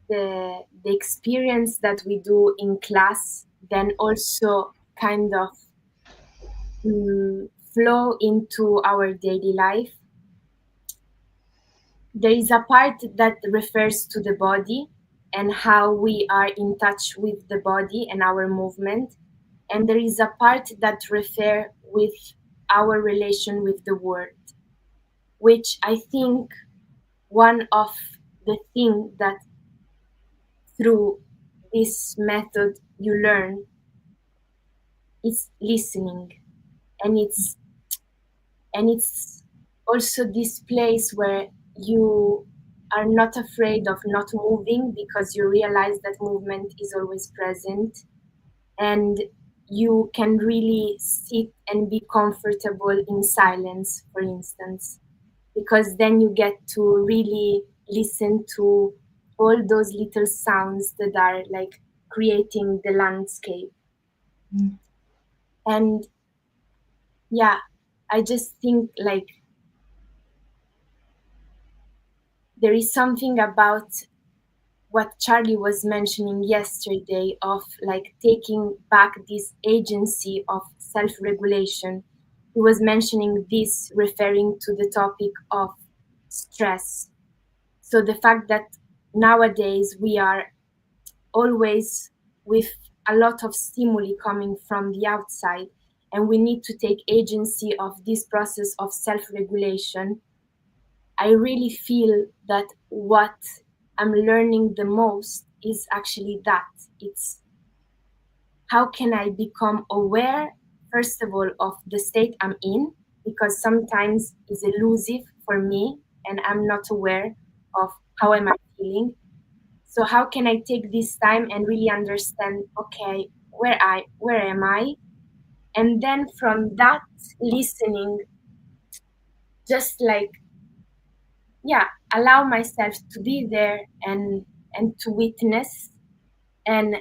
the experience that we do in class then also kind of flow into our daily life. There is a part that refers to the body and how we are in touch with the body and our movement, and there is a part that refer with our relation with the world, which I think one of the thing that through this method you learn is listening, and it's also this place where you are not afraid of not moving because you realize that movement is always present, and you can really sit and be comfortable in silence, for instance, because then you get to really listen to all those little sounds that are like creating the landscape. Mm. And yeah, I just think like there is something about what Charlie was mentioning yesterday of like taking back this agency of self-regulation. He was mentioning this referring to the topic of stress. So the fact that nowadays we are always with a lot of stimuli coming from the outside, and we need to take agency of this process of self-regulation. I really feel that what I'm learning the most is actually that it's how can I become aware, first of all, of the state I'm in, because sometimes it's elusive for me and I'm not aware of how am I feeling. So how can I take this time and really understand, okay, where am I? And then from that listening, just like, yeah, allow myself to be there and to witness, and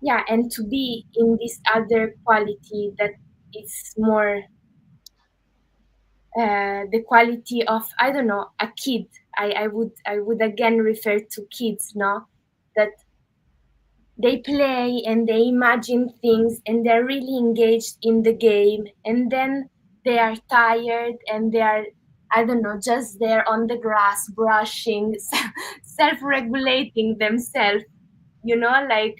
yeah, and to be in this other quality that is more the quality of, I don't know, a kid. I would again refer to kids, no, that they play and they imagine things and they're really engaged in the game, and then they are tired and they are, I don't know, just there on the grass brushing self-regulating themselves, you know, like,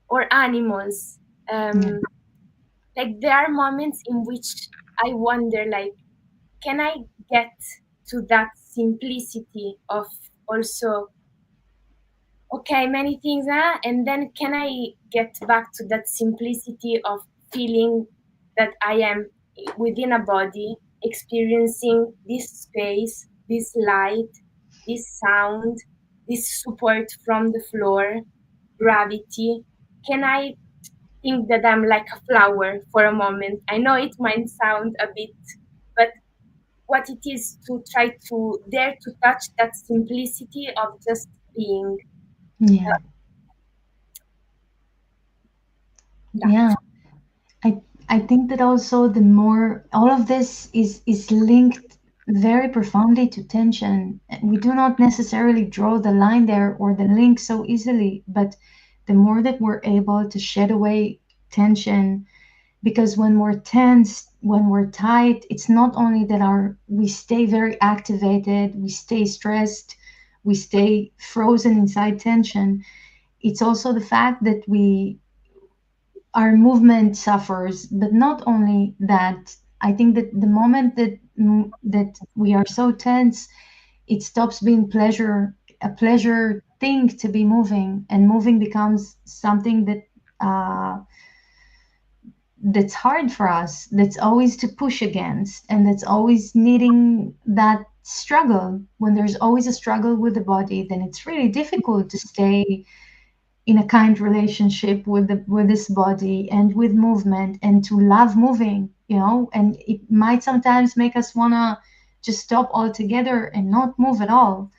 or animals. Yeah. um like there are moments in which I wonder, like, can I get to that simplicity of also, okay, many things, and then can I get back to that simplicity of feeling that I am within a body, experiencing this space, this light, this sound, this support from the floor, gravity? Can I think that I'm like a flower for a moment? I know it might sound a bit, but what it is to try to dare to touch that simplicity of just being Yeah. that. Yeah. I think that also the more all of this is linked, very profoundly to tension. We do not necessarily draw the line there or the link so easily, but the more that we're able to shed away tension, because when we're tense, when we're tight, it's not only that we stay very activated, we stay stressed, we stay frozen inside tension. It's also the fact that our movement suffers. But not only that, I think that the moment that we are so tense, it stops being a pleasure thing to be moving, and moving becomes something that's hard for us, that's always to push against, and that's always needing that struggle. When there's always a struggle with the body, then it's really difficult to stay in a kind relationship with this body and with movement, and to love moving, and it might sometimes make us want to just stop altogether and not move at all.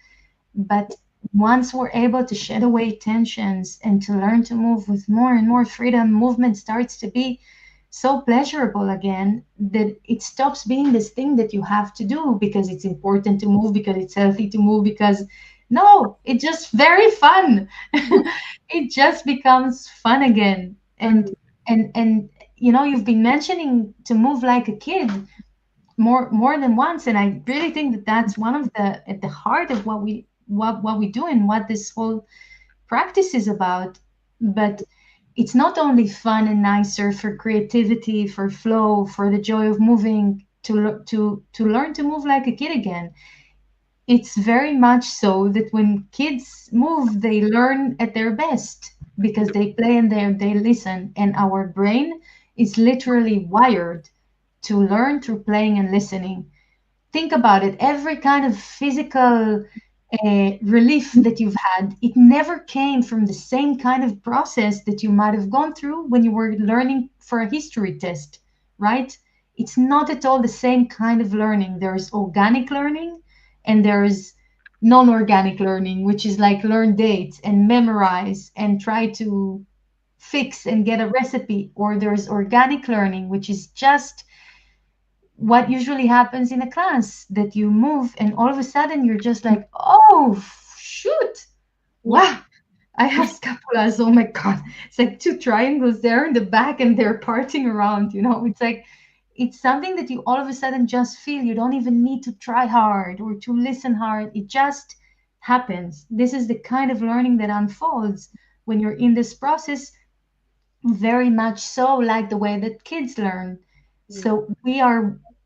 But once we're able to shed away tensions and to learn to move with more and more freedom, movement starts to be so pleasurable again, that it stops being this thing that you have to do because it's important to move, because it's healthy to move, because no, it's just very fun. It just becomes fun again. Mm, And you've been mentioning to move like a kid more than once, and I really think that that's one of the at the heart of what we do and what this whole practice is about. But it's not only fun and nicer for creativity, for flow, for the joy of moving, to learn to move like a kid again. It's very much so that when kids move, they learn at their best because they play and they listen, and our brain is literally wired to learn through playing and listening. Think about it. Every kind of physical relief that you've had, it never came from the same kind of process that you might have gone through when you were learning for a history test, right? It's not at all the same kind of learning. There's organic learning and there's non-organic learning, which is like learn dates and memorize and try to fix and get a recipe. Or there's organic learning, which is just what usually happens in a class, that you move and all of a sudden you're just like, oh, shoot, yeah. wow, I have scapulas. Oh my God. It's like two triangles there in the back and they're parting around, It's like, it's something that you all of a sudden just feel. You don't even need to try hard or to listen hard. It just happens. This is the kind of learning that unfolds when you're in this process, very much so like the way that kids learn. Mm, So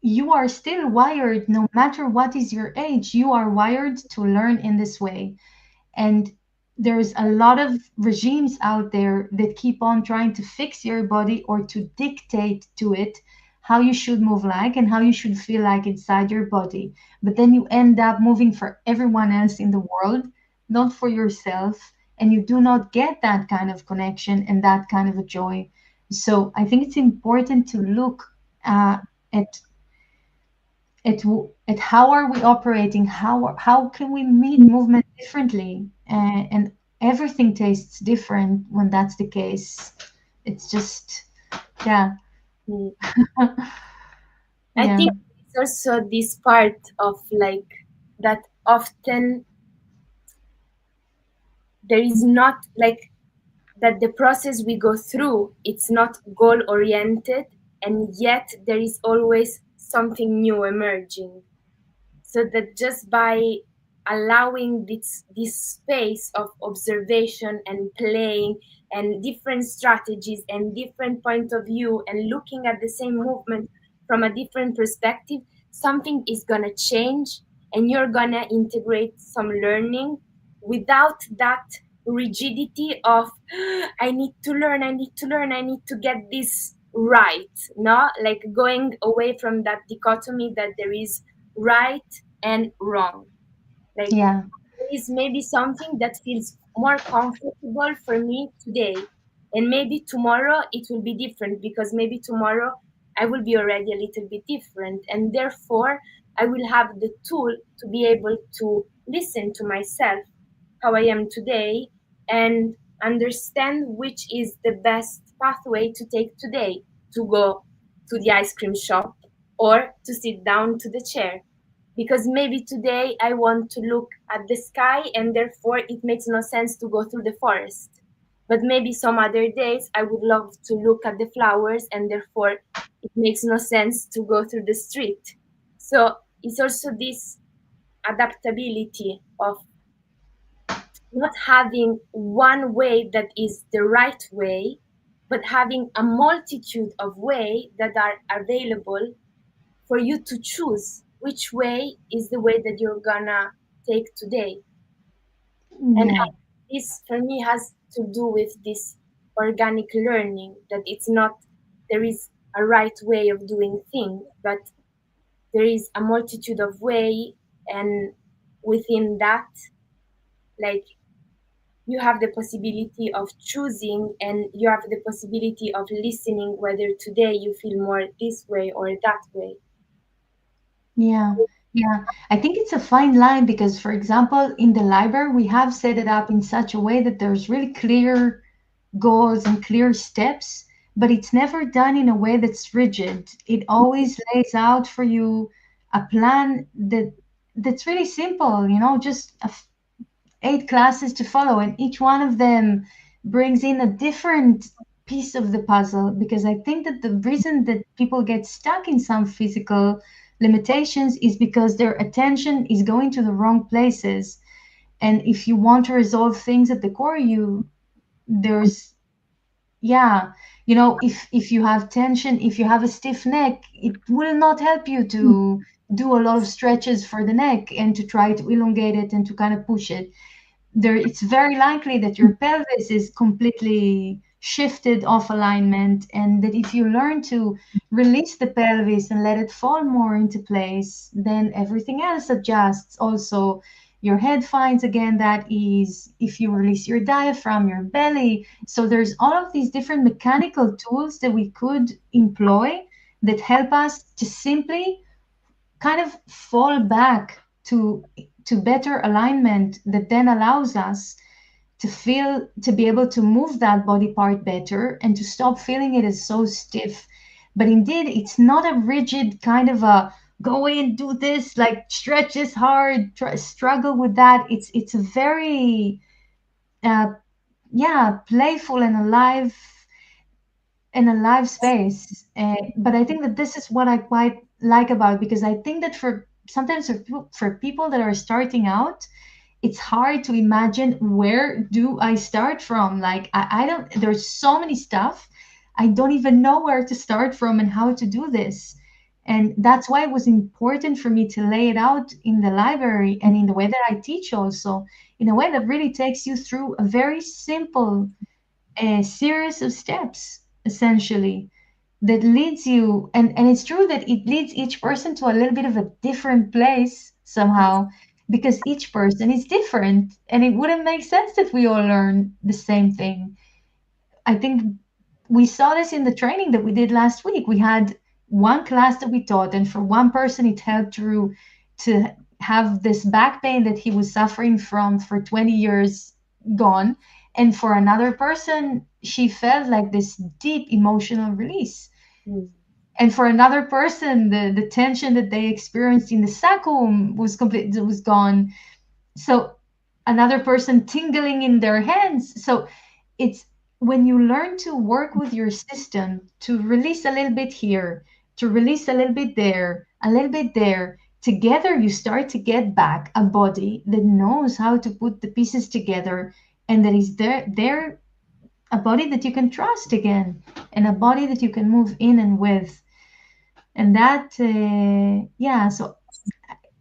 you are still wired, no matter what is your age, you are wired to learn in this way. And there's a lot of regimes out there that keep on trying to fix your body or to dictate to it how you should move like and how you should feel like inside your body. But then you end up moving for everyone else in the world, not for yourself. And you do not get that kind of connection and that kind of a joy. So I think it's important to look at at how are we operating, how can we meet movement differently, and everything tastes different when that's the case. It's just, yeah. mm. I Yeah, think it's also this part of like that often there is not like that the process we go through, it's not goal oriented, and yet there is always something new emerging. So that just by allowing this space of observation and playing and different strategies and different point of view and looking at the same movement from a different perspective, something is gonna change, and you're gonna integrate some learning without that rigidity of I need to learn, I need to learn, I need to get this right. No, like going away from that dichotomy that there is right and wrong. Like yeah, there is maybe something that feels more comfortable for me today, and maybe tomorrow it will be different, because maybe tomorrow I will be already a little bit different, and therefore I will have the tool to be able to listen to myself, how I am today, and understand which is the best pathway to take today, to go to the ice cream shop or to sit down to the chair. because maybe today I want to look at the sky and therefore it makes no sense to go through the forest. But maybe some other days I would love to look at the flowers and therefore it makes no sense to go through the street. So it's also this adaptability of not having one way that is the right way, but having a multitude of ways that are available for you to choose which way is the way that you're gonna take today. And Yeah. this for me has to do with this organic learning, that it's not there is a right way of doing things, but there is a multitude of way, and within that, like, you have the possibility of choosing and you have the possibility of listening whether today you feel more this way or that way. Yeah, yeah. I think it's a fine line because, for example, in the library, we have set it up in such a way that there's really clear goals and clear steps, but it's never done in a way that's rigid. It always lays out for you a plan that's really simple, just 8 classes to follow, and each one of them brings in a different piece of the puzzle. Because I think that the reason that people get stuck in some physical limitations is because their attention is going to the wrong places. And if you want to resolve things at the core, there's yeah, if you have tension, if you have a stiff neck, it will not help you to do a lot of stretches for the neck and to try to elongate it and to kind of push it. It's very likely that your pelvis is completely shifted off alignment, and that if you learn to release the pelvis and let it fall more into place, then everything else adjusts. Also, your head finds again that ease. If you release your diaphragm, your belly. So there's all of these different mechanical tools that we could employ that help us to simply kind of fall back to better alignment, that then allows us to be able to move that body part better and to stop feeling it as so stiff. But indeed, it's not a rigid kind of a go in, do this, like stretch this hard, struggle with that. It's a very uh, yeah, playful and alive in a live space. But I think that this is what I quite like about it, because I think that sometimes for people that are starting out, it's hard to imagine where do I start from. Like I don't. There's so many stuff. I don't even know where to start from and how to do this. And that's why it was important for me to lay it out in the library and in the way that I teach, also in a way that really takes you through a very simple a series of steps, essentially, that leads you. And it's true that it leads each person to a little bit of a different place somehow, because each person is different, and it wouldn't make sense that we all learn the same thing. I think we saw this in the training that we did last week. We had one class that we taught, and for one person it helped to have this back pain that he was suffering from for 20 years gone, and for another person she felt like this deep emotional release, Mm. and for another person the tension that they experienced in the sacrum was gone. So another person tingling in their hands. So it's when you learn to work with your system, to release a little bit here, to release a little bit there, a little bit there, together you start to get back a body that knows how to put the pieces together, and that is there a body that you can trust again, and a body that you can move in and with. And that yeah, so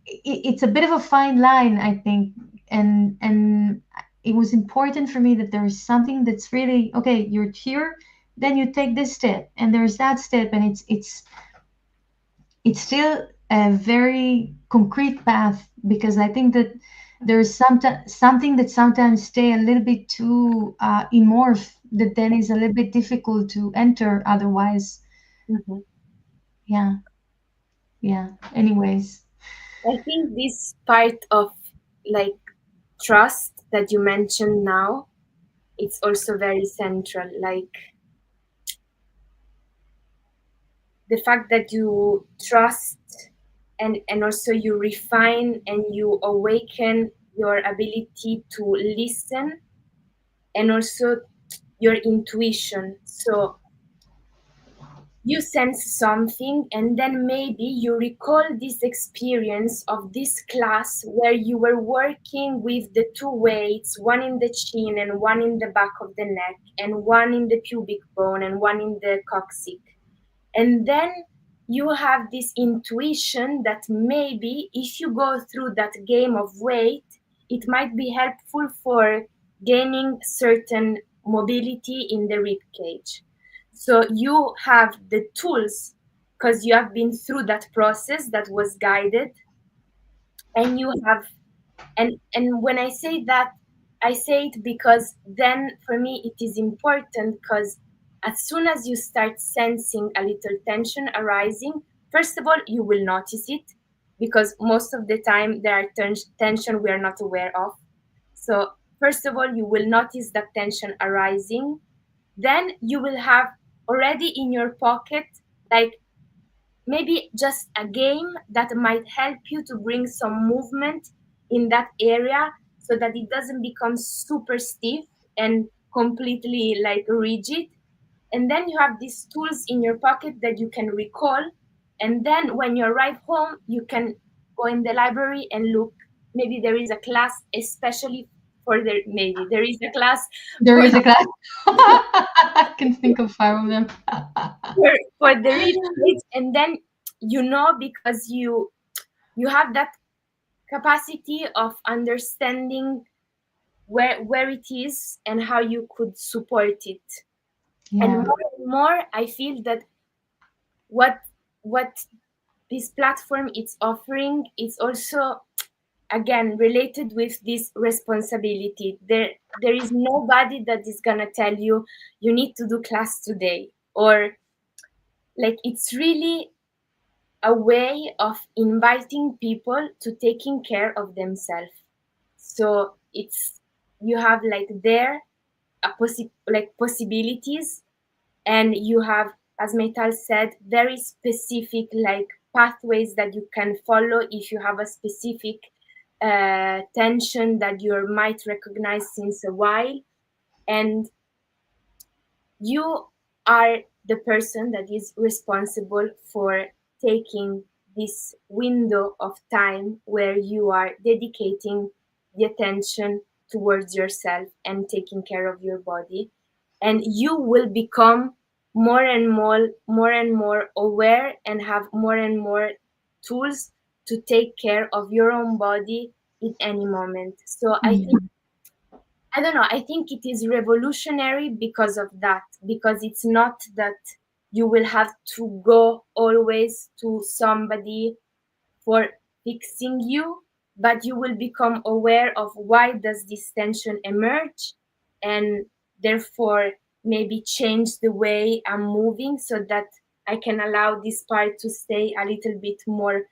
it's a bit of a fine line, I think. And it was important for me that there is something that's really okay. You're here, then you take this step, and there's that step, and it's still a very concrete path, because I think that there's something that sometimes stay a little bit too amorph, that then is a little bit difficult to enter otherwise. Mhm. Yeah, yeah. Anyways, I think this part of, like, trust that you mentioned now, it's also very central. Like, the fact that you trust and also you refine and you awaken your ability to listen and also your intuition. So you sense something and then maybe you recall this experience of this class where you were working with the two weights, one in the chin and one in the back of the neck, and one in the pubic bone and one in the coccyx. And then you have this intuition that maybe if you go through that game of weight, it might be helpful for gaining certain mobility in the rib cage. So you have the tools because you have been through that process that was guided, and you have and when I say that, I say it because then for me it is important because as soon as you start sensing a little tension arising, first of all you will notice it because most of the time there are tension we are not aware of. So first of all you will notice that tension arising, then you will have already in your pocket like maybe just a game that might help you to bring some movement in that area so that it doesn't become super stiff and completely like rigid. And then you have these tools in your pocket that you can recall, and then when you arrive home you can go in the library and look, maybe there is a class especially for the, maybe there is a class There for is a class. I can think of five of them. for the rib cage, and then you know because you have that capacity of understanding where it is and how you could support it. Yeah, And more I feel that what what this platform is offering is also again related with this responsibility. There is nobody that is gonna tell you you need to do class today, or like it's really a way of inviting people to taking care of themselves. So it's, you have like there a like possibilities, and you have, as Meytal said, very specific like pathways that you can follow if you have a specific tension that you might recognize since a while. And you are the person that is responsible for taking this window of time where you are dedicating the attention towards yourself and taking care of your body, and you will become more and more aware and have more and more tools to take care of your own body in any moment. So I yeah, think, I don't know, I think it is revolutionary because of that, because it's not that you will have to go always to somebody for fixing you, but you will become aware of why does this tension emerge, and therefore maybe change the way I'm moving so that I can allow this part to stay a little bit more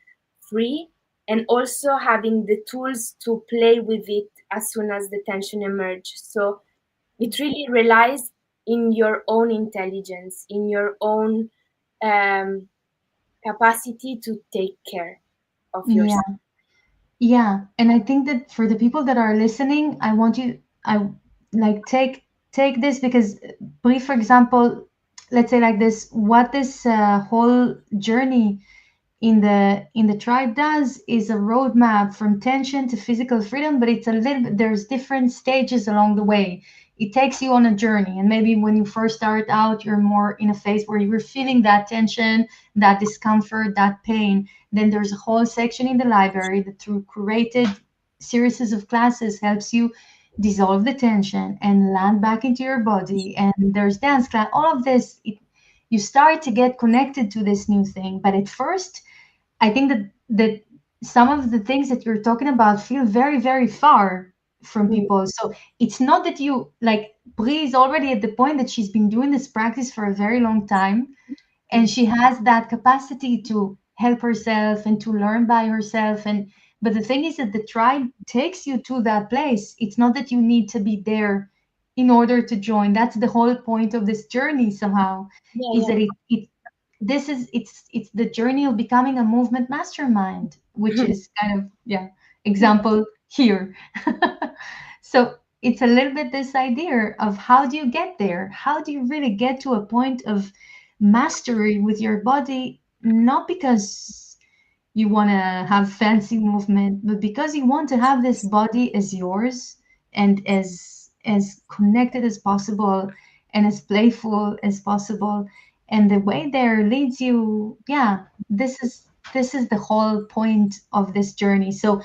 free, and also having the tools to play with it as soon as the tension emerges. So it really relies in your own intelligence, in your own um, capacity to take care of yeah, yourself. yeah. And I think that for the people that are listening, I want you, I like take this because, Brie, for example, let's say like this, what this whole journey in the tribe does is a roadmap from tension to physical freedom, but it's a little bit, there's different stages along the way. It takes you on a journey, and maybe when you first start out you're more in a phase where you're feeling that tension, that discomfort, that pain. Then there's a whole section in the library that through curated series of classes helps you dissolve the tension and land back into your body. And there's dance class, all of this, you start to get connected to this new thing. But at first I think that some of the things that you're talking about feel very, very far from Mm. people. So it's not that you like Brie is already at the point that she's been doing this practice for a very long time, and Mm. she has that capacity to help herself and to learn by herself. And but the thing is that the tribe takes you to that place. It's not that you need to be there in order to join. That's the whole point of this journey somehow, Yeah, is yeah. that it this is it's the journey of becoming a movement mastermind, which is kind of, yeah, example here. So it's a little bit this idea of how do you get there? How do you really get to a point of mastery with your body? Not because you want to have fancy movement, but because you want to have this body as yours and as connected as possible and as playful as possible. And the way there leads you, yeah, this is the whole point of this journey. So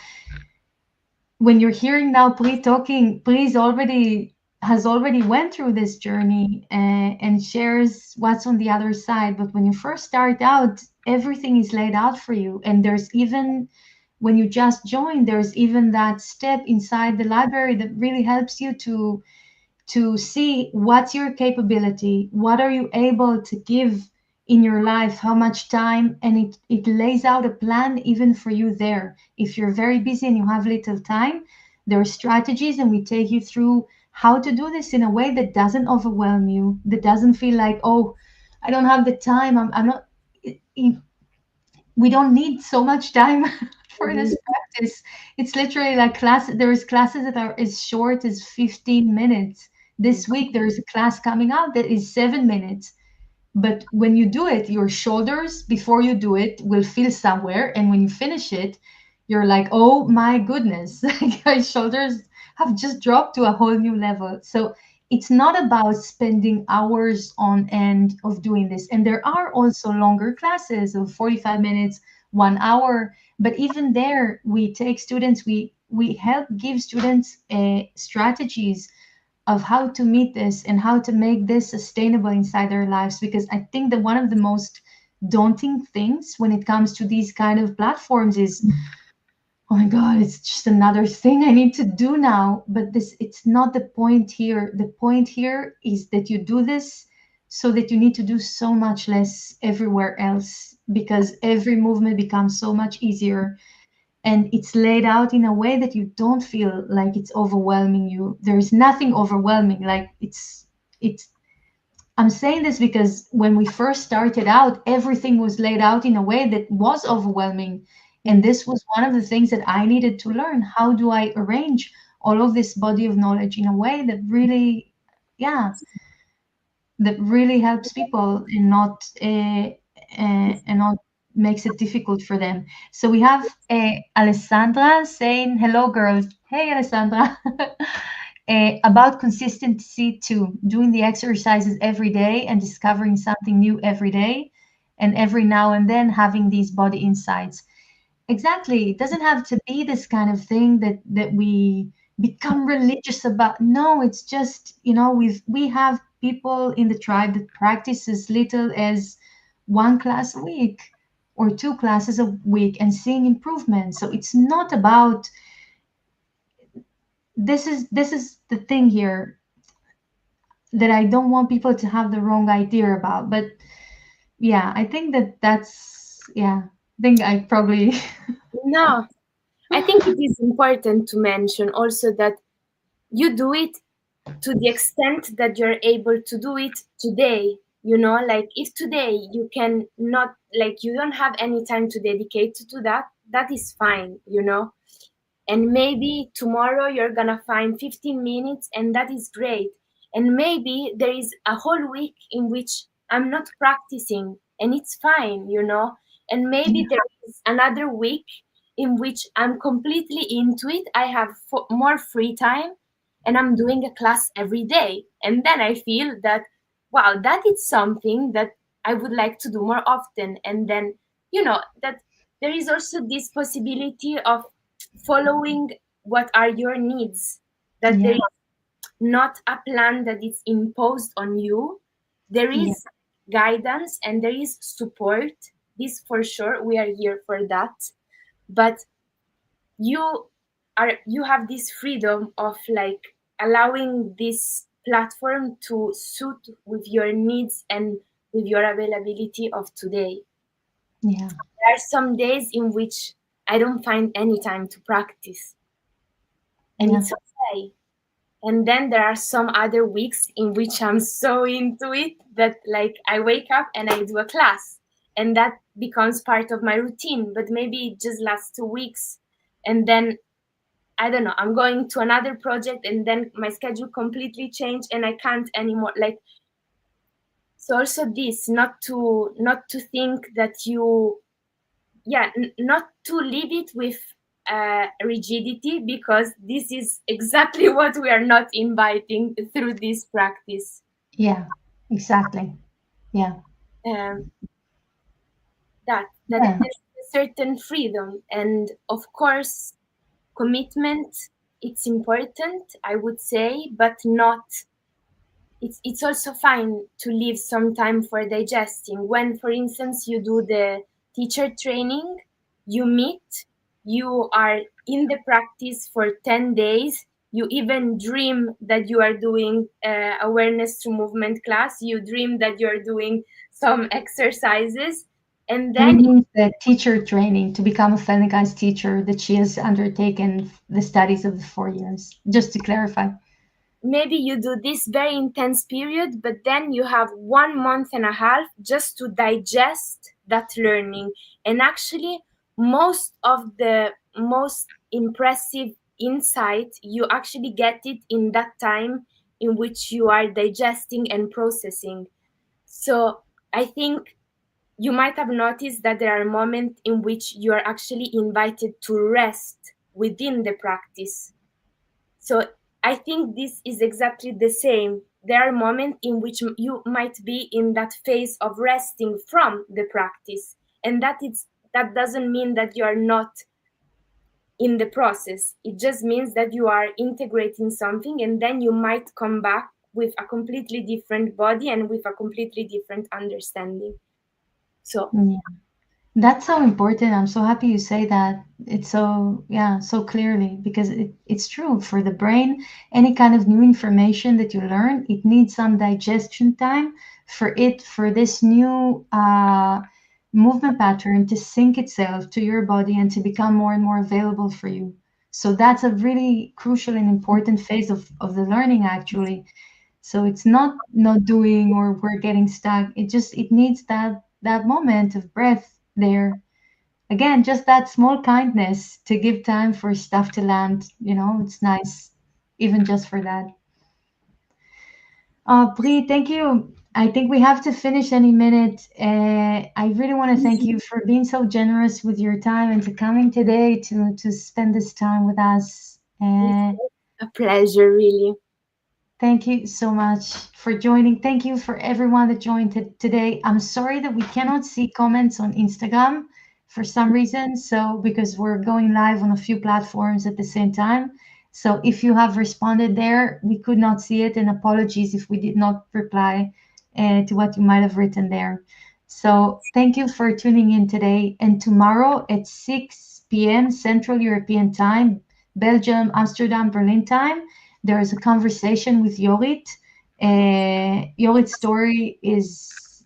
when you're hearing now Pri talking, Pri's already has already went through this journey, and shares what's on the other side. But when you first start out, everything is laid out for you, and there's even when you just join, there's even that step inside the library that really helps you to see what's your capability, what are you able to give in your life, how much time, and it lays out a plan even for you there. If you're very busy and you have little time, there are strategies, and we take you through how to do this in a way that doesn't overwhelm you, that doesn't feel like, oh, I don't have the time. I'm not. We don't need so much time for Mhm. this practice. It's literally like class. There is classes that are as short as 15 minutes. This week there is a class coming out that is 7 minutes. But when you do it, your shoulders before you do it will feel somewhere, and when you finish it, you're like, oh my goodness, like my shoulders have just dropped to a whole new level. So it's not about spending hours on end of doing this. And there are also longer classes of 45 minutes, 1 hour. But even there, we take students, we help give students strategies of how to meet this and how to make this sustainable inside their lives. Because I think that one of the most daunting things when it comes to these kind of platforms is, oh my God, it's just another thing I need to do now. But this, it's not the point here. The point here is that you do this so that you need to do so much less everywhere else, because every movement becomes so much easier, and it's laid out in a way that you don't feel like it's overwhelming you. There's nothing overwhelming. Like it's I'm saying this because when we first started out, everything was laid out in a way that was overwhelming. And Mhm. this was one of the things that I needed to learn. How do I arrange all of this body of knowledge in a way that really, yeah, that really helps people and not makes it difficult for them. So we have Alessandra saying, "Hello, girls." Hey, Alessandra. About consistency too, doing the exercises every day and discovering something new every day, and every now and then having these body insights. Exactly. It doesn't have to be this kind of thing that we become religious about. No, it's just, we have people in the tribe that practice as little as one class a week or two classes a week and seeing improvement. So it's not about this is the thing here that I don't want people to have the wrong idea about. But yeah, I think that's yeah. I think I probably No, I think it is important to mention also that you do it to the extent that you're able to do it today. Like if today you can not, like you don't have any time to dedicate to that, that is fine. And maybe tomorrow you're gonna find 15 minutes, and that is great. And maybe there is a whole week in which I'm not practicing, and it's fine. And maybe there is another week in which I'm completely into it. I have more free time, and I'm doing a class every day, and then I feel that, wow, that is something that I would like to do more often. And then that there is also this possibility of following what are your needs, that there yeah, is not a plan that is imposed on you. There yeah, is guidance and there is support. This for sure, we are here for that. But you have this freedom of like allowing this platform to suit with your needs and with your availability of today. yeah. There are some days in which I don't find any time to practice, and Yeah, it's okay. And then there are some other weeks in which I'm so into it that like I wake up and I do a class. and that becomes part of my routine, but maybe it just lasts 2 weeks, and then I don't know, I'm going to another project, and then my schedule completely changed and I can't anymore. Like, so also this, not to think that you, yeah, not to leave it with rigidity, because this is exactly what we are not inviting through this practice. Yeah, exactly. Yeah. Um, that Yeah. there's a certain freedom, and of course commitment, it's important, I would say, but not, it's also fine to leave some time for digesting. When, for instance, you do the teacher training, you meet, you are in the practice for 10 days, you even dream that you are doing awareness to movement class, you dream that you are doing some exercises, and And it then means the teacher training to become a Feldenkrais teacher that she has undertaken the studies of the 4 years, just to clarify. maybe you do this very intense period, but then you have 1 month and a half just to digest that learning. And actually, most of the most impressive insight, you actually get it in that time in which you are digesting and processing. So I think you might have noticed that there are moments in which you are actually invited to rest within the practice. So I think this is exactly the same. There are moments in which you might be in that phase of resting from the practice, and that doesn't mean that you are not in the process. It just means that you are integrating something, and then you might come back with a completely different body and with a completely different understanding. So Yeah. That's so important. I'm so happy you say that. It's so, yeah, so clearly, because it's true for the brain. Any kind of new information that you learn, it needs some digestion time for this new movement pattern to sync itself to your body and to become more and more available for you. So that's a really crucial and important phase of the learning, actually. So it's not doing or we're getting stuck. It needs that moment of breath there. Again, just that small kindness to give time for stuff to land. It's nice, even just for that. Brie, thank you. I think we have to finish any minute. I really want to thank you for being so generous with your time and to coming today to spend this time with us. it's a pleasure, really. Thank you so much for joining. Thank you for everyone that joined today. I'm sorry that we cannot see comments on Instagram for some reason. So, because we're going live on a few platforms at the same time. So, if you have responded there, we could not see it. And apologies if we did not reply to what you might have written there. So, thank you for tuning in today. And tomorrow at 6 p.m. Central European Time, Belgium, Amsterdam, Berlin time, there is a conversation with Yorit. Yorit's story is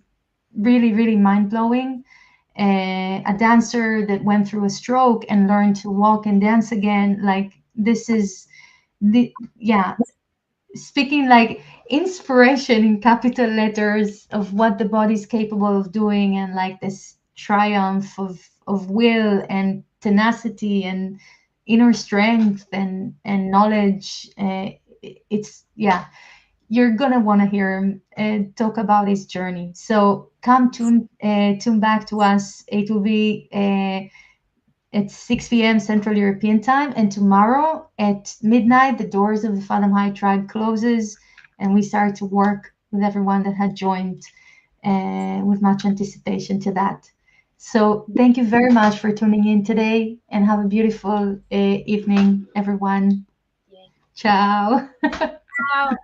really, really mind blowing. A dancer that went through a stroke and learned to walk and dance again. Like, this is yeah, speaking like inspiration in capital letters of what the body's capable of doing, and like this triumph of will and tenacity and inner strength and knowledge. It's, yeah, you're gonna want to hear him talk about his journey. So come tune back to us. It will be at 6 p.m. Central European Time, and tomorrow at midnight, the doors of the Fathom High Tribe closes, and we start to work with everyone that had joined with much anticipation to that. So thank you very much for tuning in today, and have a beautiful evening, everyone. Yeah. Ciao. Wow.